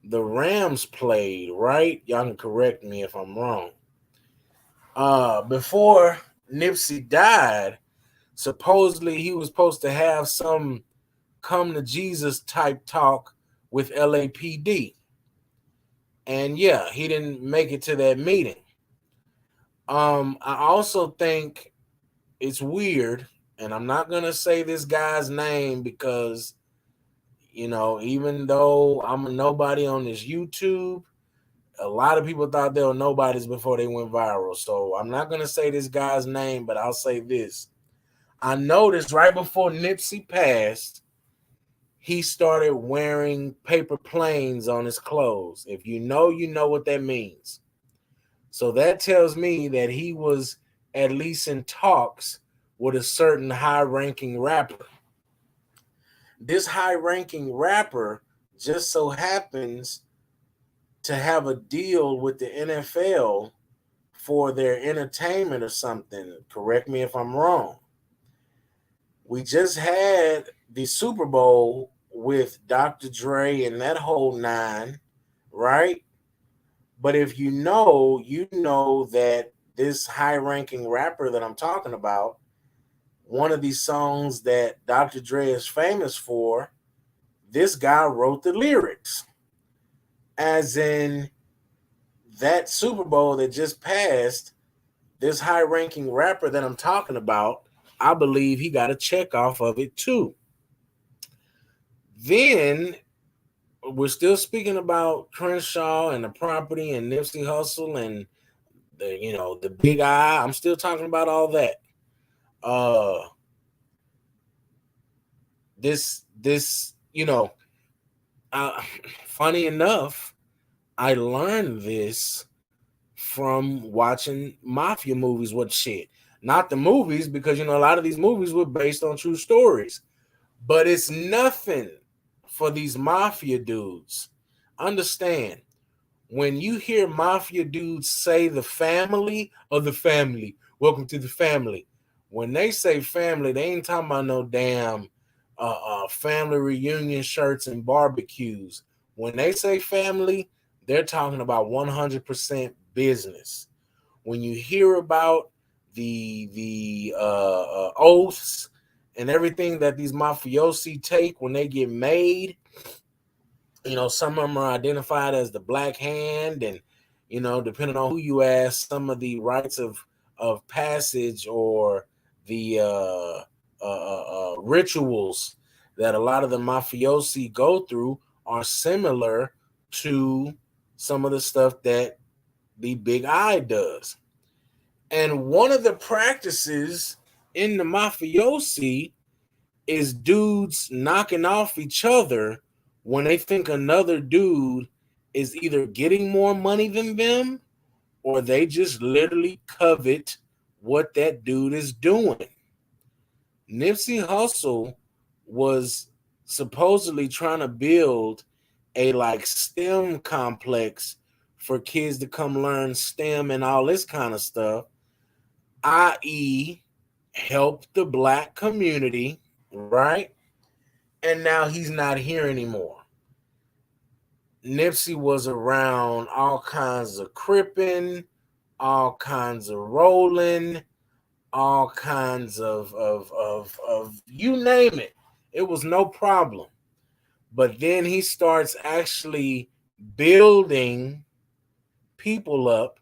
the Rams played, right? Y'all can correct me if I'm wrong. Before Nipsey died, supposedly he was supposed to have some come to Jesus type talk with LAPD. And yeah, he didn't make it to that meeting. I also think it's weird, and I'm not gonna say this guy's name because even though I'm a nobody on this YouTube, a lot of people thought they were nobodies before they went viral. So I'm not gonna say this guy's name, but I'll say this. I noticed right before Nipsey passed, he started wearing paper planes on his clothes. If you know what that means. So that tells me that he was at least in talks with a certain high-ranking rapper. This high-ranking rapper just so happens to have a deal with the NFL for their entertainment or something. Correct me if I'm wrong. We just had the Super Bowl with Dr. Dre and that whole nine, right? But if you know that this high-ranking rapper that I'm talking about, one of these songs that Dr. Dre is famous for, this guy wrote the lyrics. As in that Super Bowl that just passed, this high-ranking rapper that I'm talking about, I believe he got a check off of it too. Then we're still speaking about Crenshaw and the property and Nipsey Hussle and the big eye. I'm still talking about all that. Uh this uh, funny enough, I learned this from watching mafia movies. What shit? Not the movies, because a lot of these movies were based on true stories. But it's nothing for these mafia dudes. Understand, when you hear mafia dudes say the family or the family, welcome to the family. When they say family, they ain't talking about no damn family reunion shirts and barbecues. When they say family, they're talking about 100% business. When you hear about the oaths and everything that these mafiosi take when they get made, some of them are identified as the Black Hand, and depending on who you ask, some of the rites of passage or the rituals that a lot of the mafiosi go through are similar to some of the stuff that the Big Eye does. And one of the practices in the mafiosi is dudes knocking off each other when they think another dude is either getting more money than them or they just literally covet what that dude is doing. Nipsey Hussle was supposedly trying to build a STEM complex for kids to come learn STEM and all this kind of stuff, i.e., help the Black community, right? And now he's not here anymore. Nipsey was around all kinds of cripping, all kinds of rolling, all kinds of you name it. It was no problem. But then he starts actually building people up,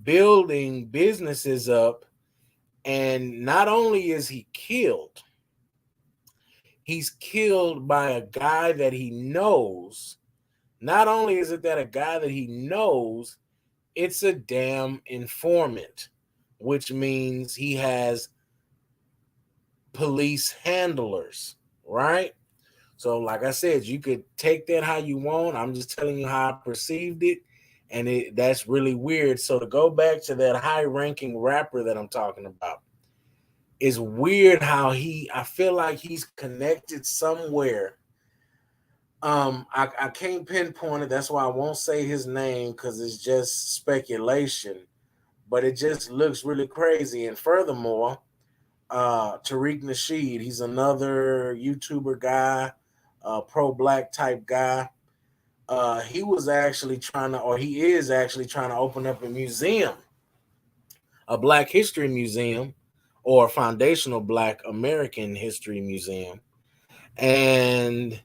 building businesses up, and not only is he killed, he's killed by a guy that he knows. Not only is it that a guy that he knows, it's a damn informant, which means he has police handlers, right? So, like I said, you could take that how you want. I'm just telling you how I perceived it, and that's really weird. So, to go back to that high-ranking rapper that I'm talking about, it's weird how I feel like he's connected somewhere. I can't pinpoint it. That's why I won't say his name, because it's just speculation. But it just looks really crazy. And furthermore, Tariq Nasheed, he's another YouTuber guy, pro-Black type guy. He was actually he is actually trying to open up a museum, a Black History Museum, or a foundational Black American History Museum. And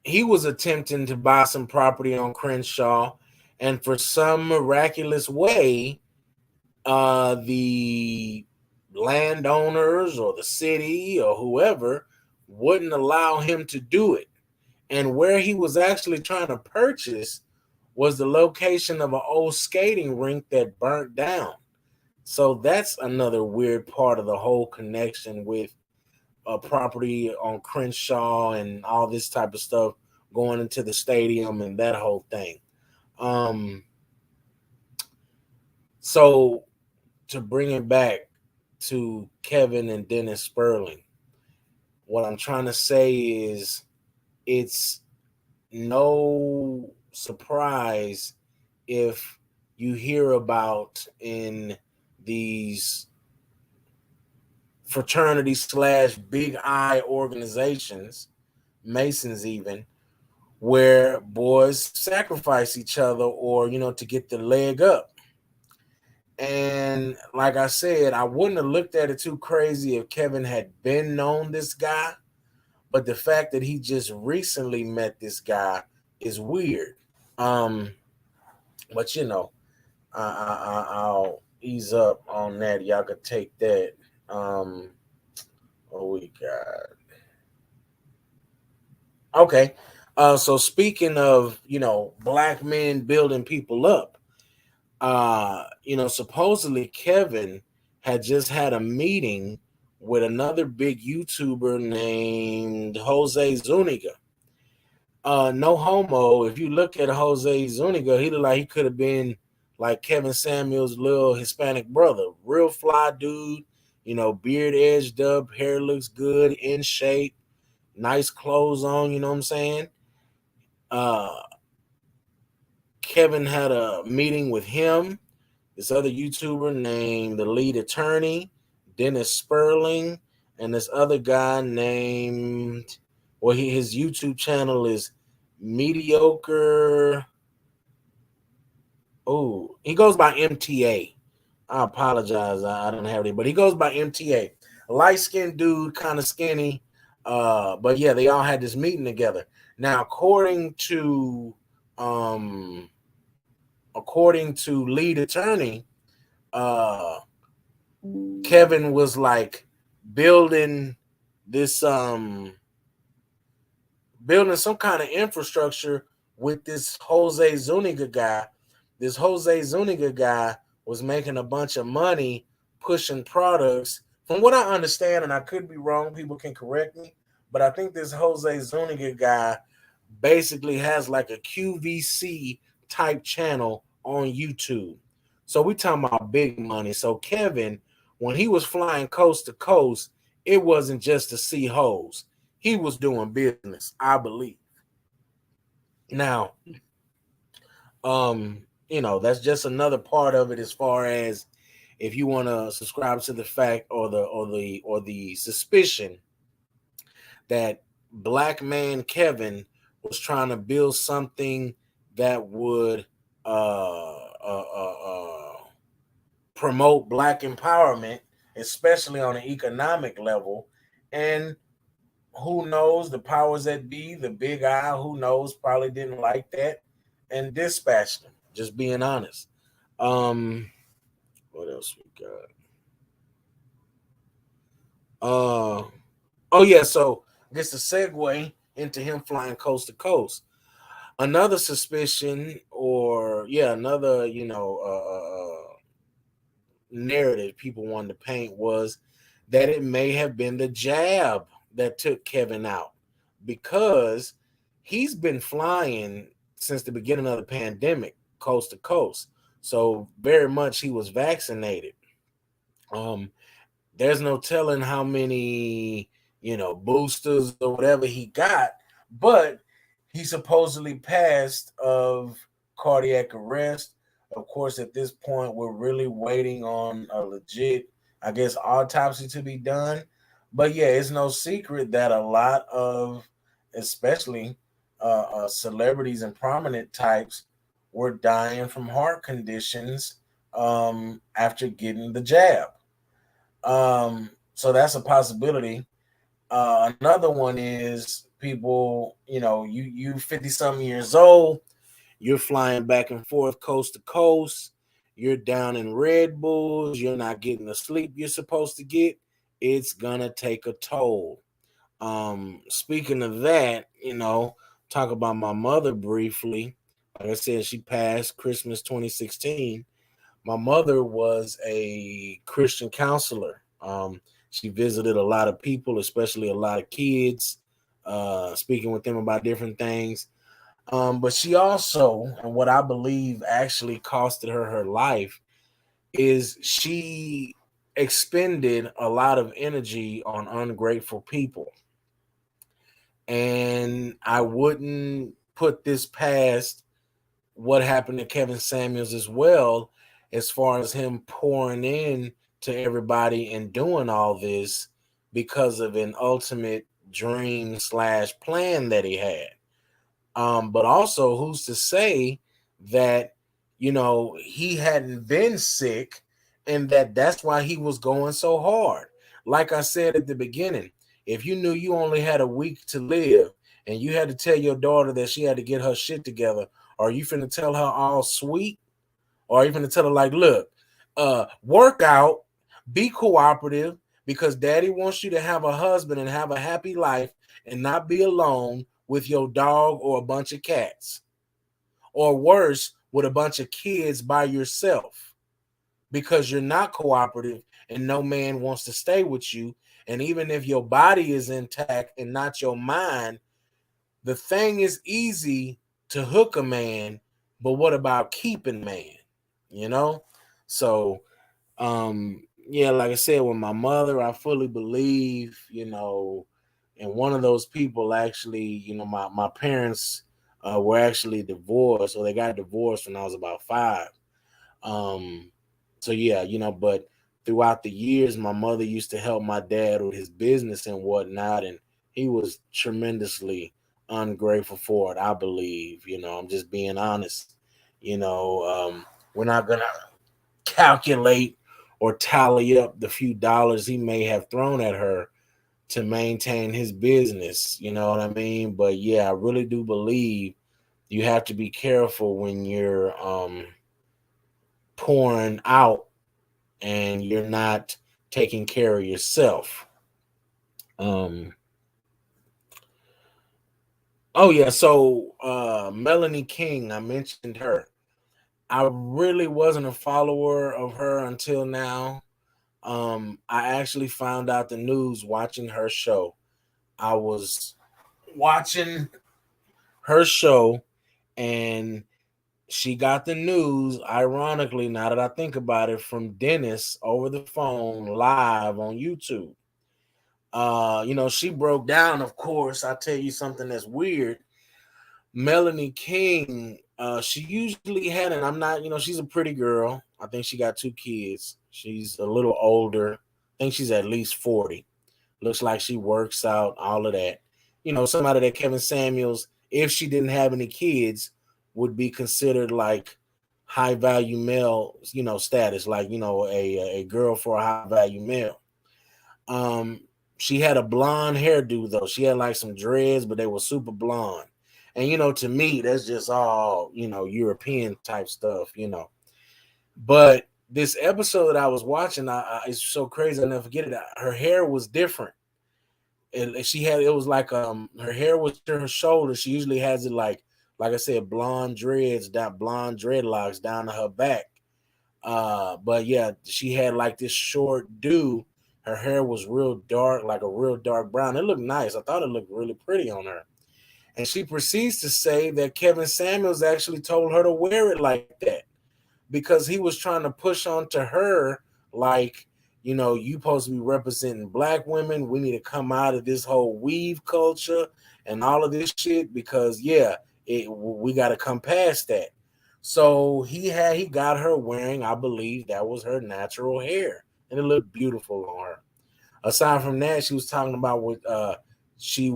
he was attempting to buy some property on Crenshaw, and for some miraculous way, the landowners or the city or whoever wouldn't allow him to do it. And where he was actually trying to purchase was the location of an old skating rink that burnt down. So that's another weird part of the whole connection with a property on Crenshaw and all this type of stuff going into the stadium and that whole thing. So to bring it back to Kevin and Dennis Sperling, what I'm trying to say is it's no surprise if you hear about in these fraternity / big eye organizations, Masons even, where boys sacrifice each other or, to get the leg up. And like I said, I wouldn't have looked at it too crazy if Kevin had been known this guy. But the fact that he just recently met this guy is weird. But I'll ease up on that. Y'all could take that. Um, what we got? Okay. So speaking of, black men building people up, supposedly Kevin had just had a meeting with another big YouTuber named Jose Zuniga. No homo. If you look at Jose Zuniga, he looked like he could have been like Kevin Samuel's little Hispanic brother. Real fly dude, beard edged up, hair looks good, in shape, nice clothes on, you know what I'm saying? Uh Kevin had a meeting with him, this other YouTuber named the lead attorney, Dennis Sperling, and this other guy named, his YouTube channel is Mediocre. Oh, he goes by MTA. I apologize, I don't have it, but he goes by MTA. A light skinned dude, kind of skinny. But yeah, they all had this meeting together. Now, um, according to lead attorney, uh, Kevin was like building this building some kind of infrastructure with this Jose Zuniga guy. This Jose Zuniga guy was making a bunch of money pushing products. From what I understand, and I could be wrong, people can correct me, but I think this Jose Zuniga guy basically has like a QVC type channel on YouTube. So we talking about big money. So Kevin, when he was flying coast to coast, it wasn't just to see hoes. He was doing business, I believe. Now, that's just another part of it as far as if you want to subscribe to the fact or the suspicion that black man Kevin was trying to build something that would promote black empowerment, especially on an economic level. And who knows, the powers that be, the big eye, who knows, probably didn't like that and dispatched him. Just being honest. What else we got? Oh yeah, so I guess the segue into him flying coast to coast. Another suspicion, or yeah, another narrative people wanted to paint was that it may have been the jab that took Kevin out, because he's been flying since the beginning of the pandemic, coast to coast. So very much he was vaccinated. Um, there's no telling how many, boosters or whatever he got, but he supposedly passed of cardiac arrest. Of course, at this point, we're really waiting on a legit, I guess, autopsy to be done. But yeah, it's no secret that a lot of, especially celebrities and prominent types, were dying from heart conditions after getting the jab. So that's a possibility. Another one is people, you 50 something years old, you're flying back and forth coast to coast, you're down in Red Bulls, you're not getting the sleep you're supposed to get. It's gonna take a toll. Speaking of that, talk about my mother briefly. Like I said, she passed Christmas 2016. My mother was a Christian counselor. She visited a lot of people, especially a lot of kids, speaking with them about different things. But she also, and what I believe actually costed her life, is she expended a lot of energy on ungrateful people. And I wouldn't put this past what happened to Kevin Samuels as well, as far as him pouring in to everybody and doing all this because of an ultimate dream slash plan that he had. But also, who's to say that he hadn't been sick and that's why he was going so hard? Like I said at the beginning, if you knew you only had a week to live and you had to tell your daughter that she had to get her shit together, are you finna tell her all sweet? or even to tell her like, look, work out, be cooperative, because daddy wants you to have a husband and have a happy life and not be alone with your dog or a bunch of cats, or worse, with a bunch of kids by yourself, because you're not cooperative and no man wants to stay with you. And even if your body is intact and not your mind, the thing is easy to hook a man, but what about keeping man? You know? So yeah, like I said, with my mother, I fully believe, and one of those people actually, my parents were actually divorced, or they got divorced when I was about 5. Um, so yeah, but throughout the years, my mother used to help my dad with his business and whatnot, and he was tremendously ungrateful for it. I believe, I'm just being honest. We're not gonna calculate or tally up the few dollars he may have thrown at her to maintain his business. You know what I mean? But yeah, I really do believe you have to be careful when you're pouring out and you're not taking care of yourself. Um, oh yeah, so Melanie King, I mentioned her. I really wasn't a follower of her until now. I actually found out the news watching her show. I was watching her show and she got the news, ironically, now that I think about it, from Dennis over the phone live on YouTube. She broke down, of course. I tell you something that's weird. Melanie King, she usually had, and I'm not, she's a pretty girl. I think she got 2 kids. She's a little older. I think she's at least 40. Looks like she works out, all of that. Somebody that Kevin Samuels, if she didn't have any kids, would be considered like high value male, status, like, a girl for a high value male. Um, she had a blonde hairdo though. She had like some dreads, but they were super blonde. And to me, that's just all, European type stuff. But this episode that I was watching, it's so crazy. I'll never forget it. Her hair was different. And she had, it was like her hair was to her shoulders. She usually has it like I said, blonde dreads, that blonde dreadlocks down to her back. But yeah, she had like this short do. Her hair was real dark, like a real dark brown. It looked nice. I thought it looked really pretty on her. And she proceeds to say that Kevin Samuels actually told her to wear it like that because he was trying to push onto her, like, you supposed to be representing black women. We need to come out of this whole weave culture and all of this shit because yeah, we got to come past that. So he got her wearing, I believe that was her natural hair, and it looked beautiful on her. Aside from that, she was talking about what she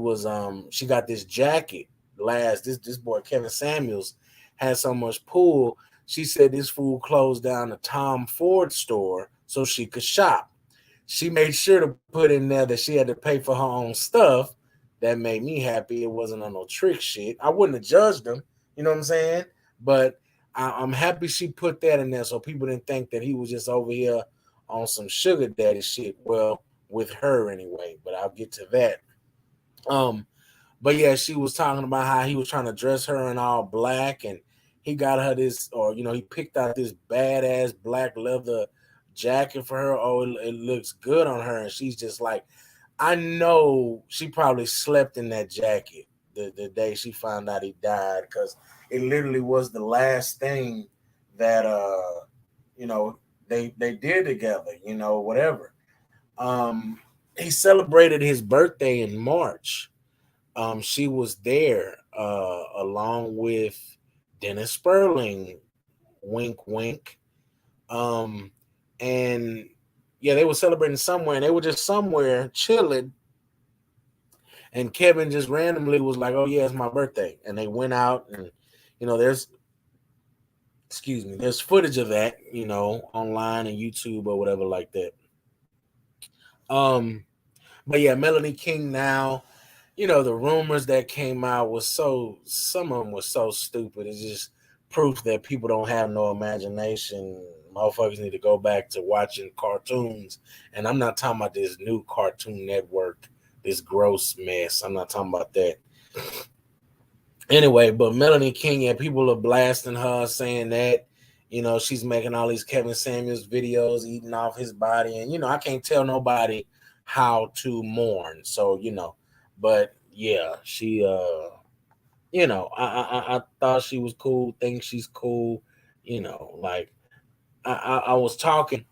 got this jacket. This boy Kevin Samuels had so much pull. She said this fool closed down the Tom Ford store so she could shop. She made sure to put in there that she had to pay for her own stuff. That made me happy. It wasn't on no trick shit. I wouldn't have judged them. You know what I'm saying? But I'm happy she put that in there so people didn't think that he was just over here on some sugar daddy shit. Well, with her anyway. But I'll get to that. Um, but yeah, she was talking about how he was trying to dress her in all black, and he got her this, or he picked out this badass black leather jacket for her. Oh, it looks good on her, and she's just like, I know she probably slept in that jacket the day she found out he died, because it literally was the last thing that you know they did together. Whatever. Um, he celebrated his birthday in March. She was there along with Dennis Sperling, wink, wink. Um, and yeah, they were celebrating somewhere, and they were just somewhere chilling. And Kevin just randomly was like, "Oh yeah, it's my birthday," and they went out, and there's there's footage of that, online and YouTube or whatever like that. Um, but yeah, Melanie King now, the rumors that came out was some of them were so stupid. It's just proof that people don't have no imagination. Motherfuckers need to go back to watching cartoons. And I'm not talking about this new Cartoon Network, this gross mess. I'm not talking about that. Anyway, but Melanie King, yeah, people are blasting her, saying that, she's making all these Kevin Samuels videos, eating off his body. And, I can't tell nobody how to mourn. So, but yeah, she, I thought she was cool, think she's cool, like I was talking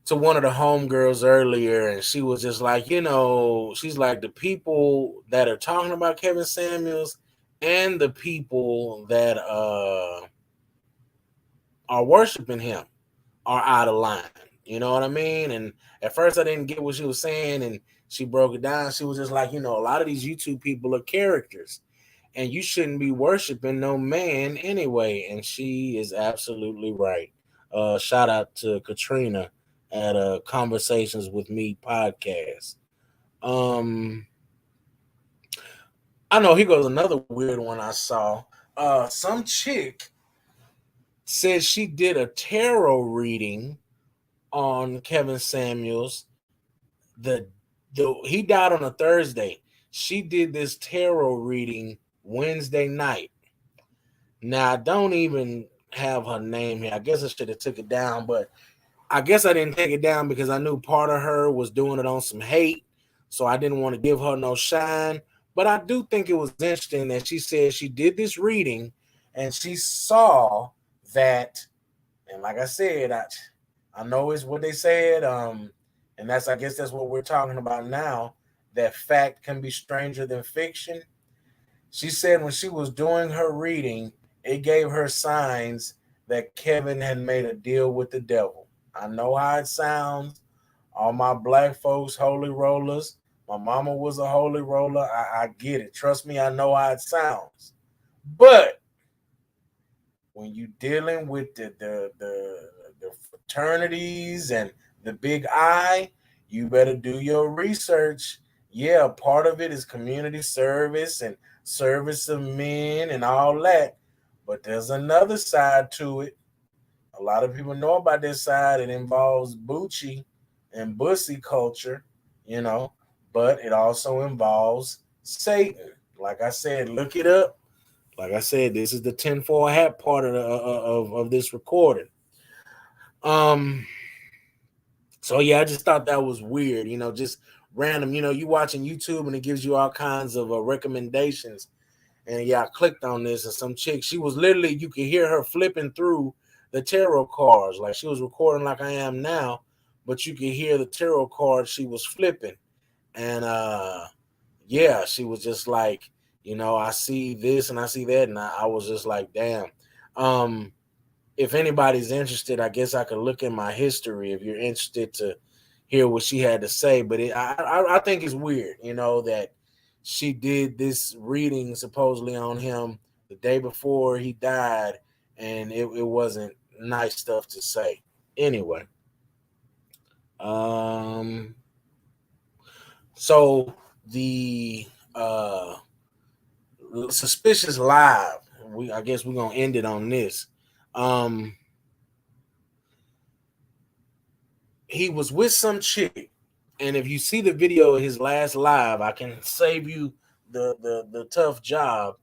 to one of the homegirls earlier, and she was just like, she's like, the people that are talking about Kevin Samuels and the people that are worshiping him are out of line. You know what I mean? And at first I didn't get what she was saying, and she broke it down. She was just like, a lot of these YouTube people are characters, and you shouldn't be worshiping no man anyway. And she is absolutely right. Shout out to Katrina at Conversations with Me podcast. I know, here goes another weird one I saw. Some chick said she did a tarot reading on Kevin Samuels. He died on a Thursday. She did this tarot reading Wednesday night. Now, I don't even have her name here. I guess I should have took it down, but I guess I didn't take it down because I knew part of her was doing it on some hate, so I didn't want to give her no shine. But I do think it was interesting that she said she did this reading and she saw that, and like I said, I know it's what they said, and I guess that's what we're talking about now, that fact can be stranger than fiction. She said when she was doing her reading, it gave her signs that Kevin had made a deal with the devil. I know how it sounds. All my black folks, holy rollers. My mama was a holy roller. I get it. Trust me, I know how it sounds. But when you dealing with the fraternities and the big I, you better do your research. Yeah, part of it is community service and service of men and all that. But there's another side to it. A lot of people know about this side. It involves Bucci and Bussy culture, you know, but it also involves Satan. Like I said, look it up. Like I said, this is the tinfoil hat part of this recording. So yeah, I just thought that was weird, just random. You watching YouTube and it gives you all kinds of recommendations. And yeah, I clicked on this, and some chick, she was literally, you could hear her flipping through the tarot cards. Like, she was recording like I am now, but you could hear the tarot cards she was flipping. And yeah, she was just like, I see this and I see that. And I was just like, damn. If anybody's interested, I guess I could look in my history if you're interested to hear what she had to say. But I think it's weird, that she did this reading supposedly on him the day before he died, and it wasn't nice stuff to say. Anyway, so the suspicious live. I guess we're gonna end it on this. He was with some chick, and if you see the video of his last live, I can save you the tough job.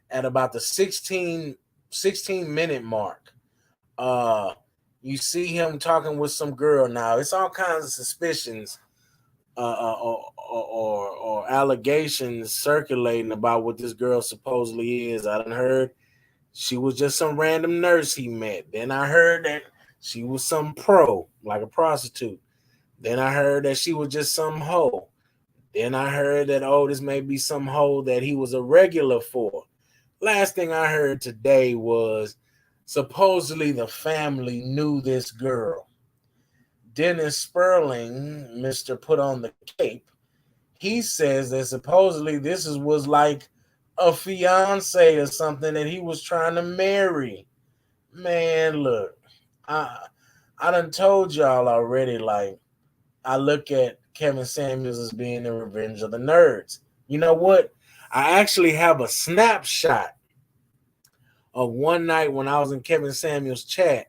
At about the 16-minute mark, you see him talking with some girl. Now it's all kinds of suspicions or allegations circulating about what this girl supposedly is. I done heard she was just some random nurse he met. Then I heard that she was some pro, like a prostitute. Then I heard that she was just some hoe. Then I heard that, this may be some hoe that he was a regular for. Last thing I heard today was supposedly the family knew this girl. Dennis Sperling, Mr. Put on the Cape, he says that supposedly this was like a fiance or something that he was trying to marry. Man, look, I done told y'all already, like, I look at Kevin Samuels as being the Revenge of the Nerds. You know what? I actually have a snapshot of one night when I was in Kevin Samuels' chat,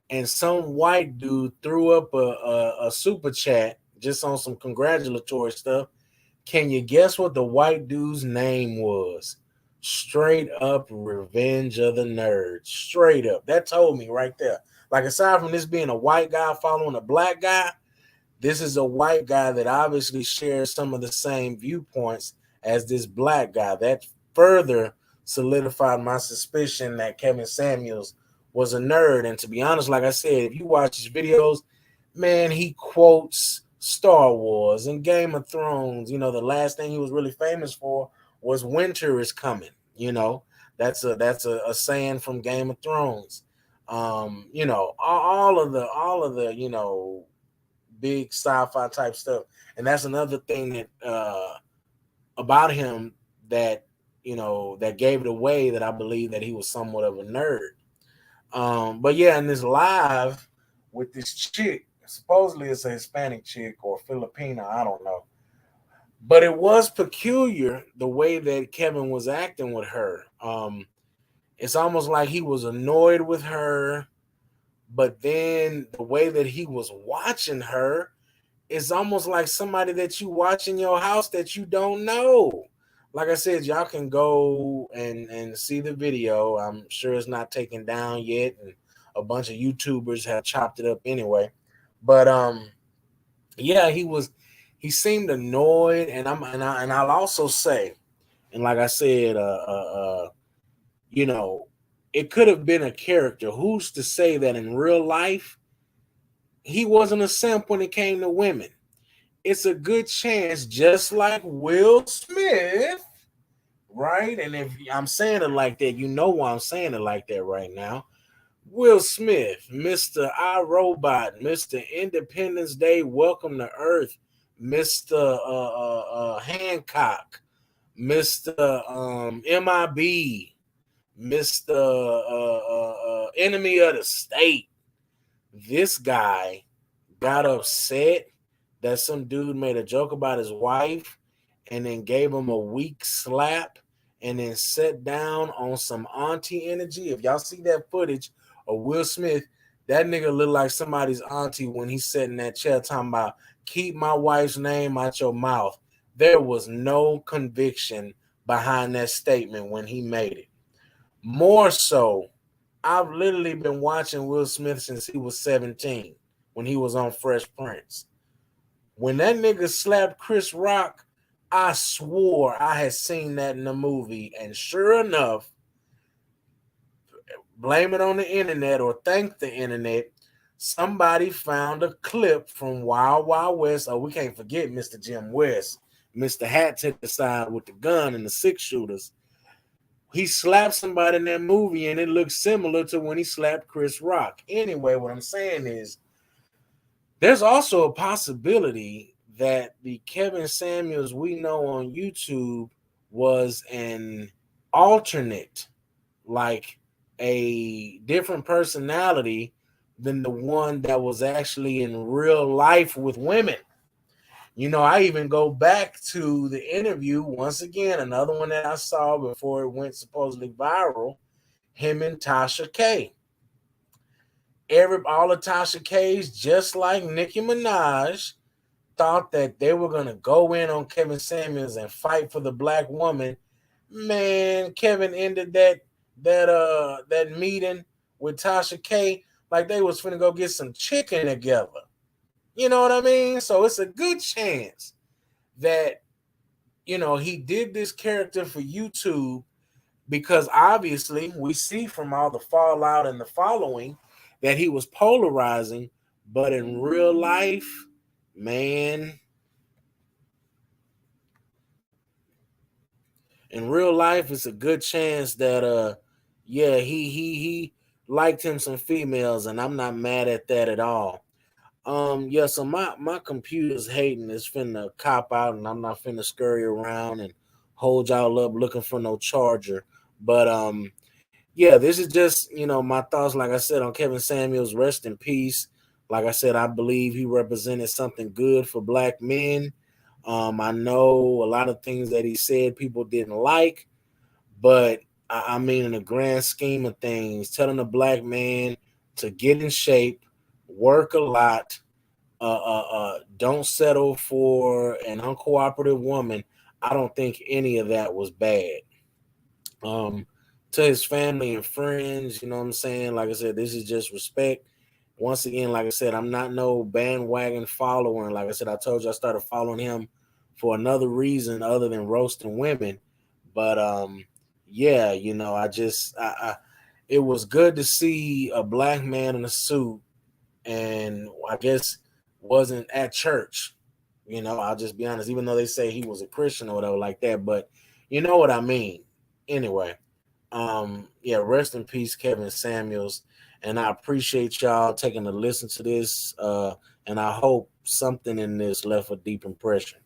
and some white dude threw up a super chat just on some congratulatory stuff. Can you guess what the white dude's name was? Straight up Revenge of the Nerds. Straight up. That told me right there. Like, aside from this being a white guy following a black guy, this is a white guy that obviously shares some of the same viewpoints as this black guy. That further solidified my suspicion that Kevin Samuels was a nerd. And to be honest, like I said, if you watch his videos, man, he quotes Star Wars and Game of Thrones. You know, the last thing he was really famous for was "Winter is coming." You know, that's a saying from Game of Thrones. You know, all of the big sci-fi type stuff, and that's another thing that about him that that gave it away, that I believe that he was somewhat of a nerd. But yeah, in this live with this chick, supposedly it's a Hispanic chick or Filipina, I don't know. But it was peculiar the way that Kevin was acting with her. It's almost like he was annoyed with her, but then the way that he was watching her is almost like somebody that you watch in your house that you don't know. Like I said, y'all can go and see the video. I'm sure it's not taken down yet, and a bunch of YouTubers have chopped it up anyway. But yeah, he seemed annoyed, and I'll also say, and like I said, you know, it could have been a character. Who's to say that in real life he wasn't a simp when it came to women? It's a good chance, just like Will Smith, right? And if I'm saying it like that, you know why I'm saying it like that right now. Will Smith, Mr. iRobot, Mr. Independence Day, Welcome to Earth, Mr. Hancock, Mr. MIB, Mr. Enemy of the State. This guy got upset that some dude made a joke about his wife and then gave him a weak slap and then sat down on some auntie energy. If y'all see that footage of Will Smith, that nigga look like somebody's auntie when he sat in that chair talking about keep my wife's name out your mouth. There was no conviction behind that statement when he made it. More so, I've literally been watching Will Smith since he was 17 when he was on Fresh Prince. When that nigga slapped Chris Rock, I swore I had seen that in the movie. And sure enough, blame it on the internet or thank the internet, somebody found a clip from Wild Wild West. Oh, we can't forget Mr. Jim West, Mr. Hat to the side with the gun and the six shooters. He slapped somebody in that movie, and it looks similar to when he slapped Chris Rock. Anyway, what I'm saying is, there's also a possibility that the Kevin Samuels we know on YouTube was an alternate, like a different personality than the one that was actually in real life with women. You know, I even go back to the interview once again, another one that I saw before it went supposedly viral, him and Tasha K. All of Tasha K's, just like Nicki Minaj, thought that they were gonna go in on Kevin Samuels and fight for the black woman. Man, Kevin ended that meeting with Tasha K like they was finna go get some chicken together. You know what I mean? So it's a good chance that he did this character for YouTube, because obviously we see from all the fallout and the following that he was polarizing, but in real life, man, in real life, it's a good chance that yeah, he liked him some females, and I'm not mad at that at all. Yeah, so my computer's hating, is finna cop out, and I'm not finna scurry around and hold y'all up looking for no charger. But yeah, this is just my thoughts. Like I said, on Kevin Samuels, rest in peace. Like I said, I believe he represented something good for black men. I know a lot of things that he said people didn't like, but I mean, in the grand scheme of things, telling a black man to get in shape, work a lot, don't settle for an uncooperative woman. I don't think any of that was bad. Um, to his family and friends, you know what I'm saying? Like I said, this is just respect. Once again, like I said, I'm not no bandwagon follower. And like I said, I told you I started following him for another reason other than roasting women. But yeah, you know, it was good to see a black man in a suit, and I guess wasn't at church. You know, I'll just be honest, even though they say he was a Christian or whatever like that, but you know what I mean. Anyway, yeah, rest in peace, Kevin Samuels. And I appreciate y'all taking a listen to this. And I hope something in this left a deep impression.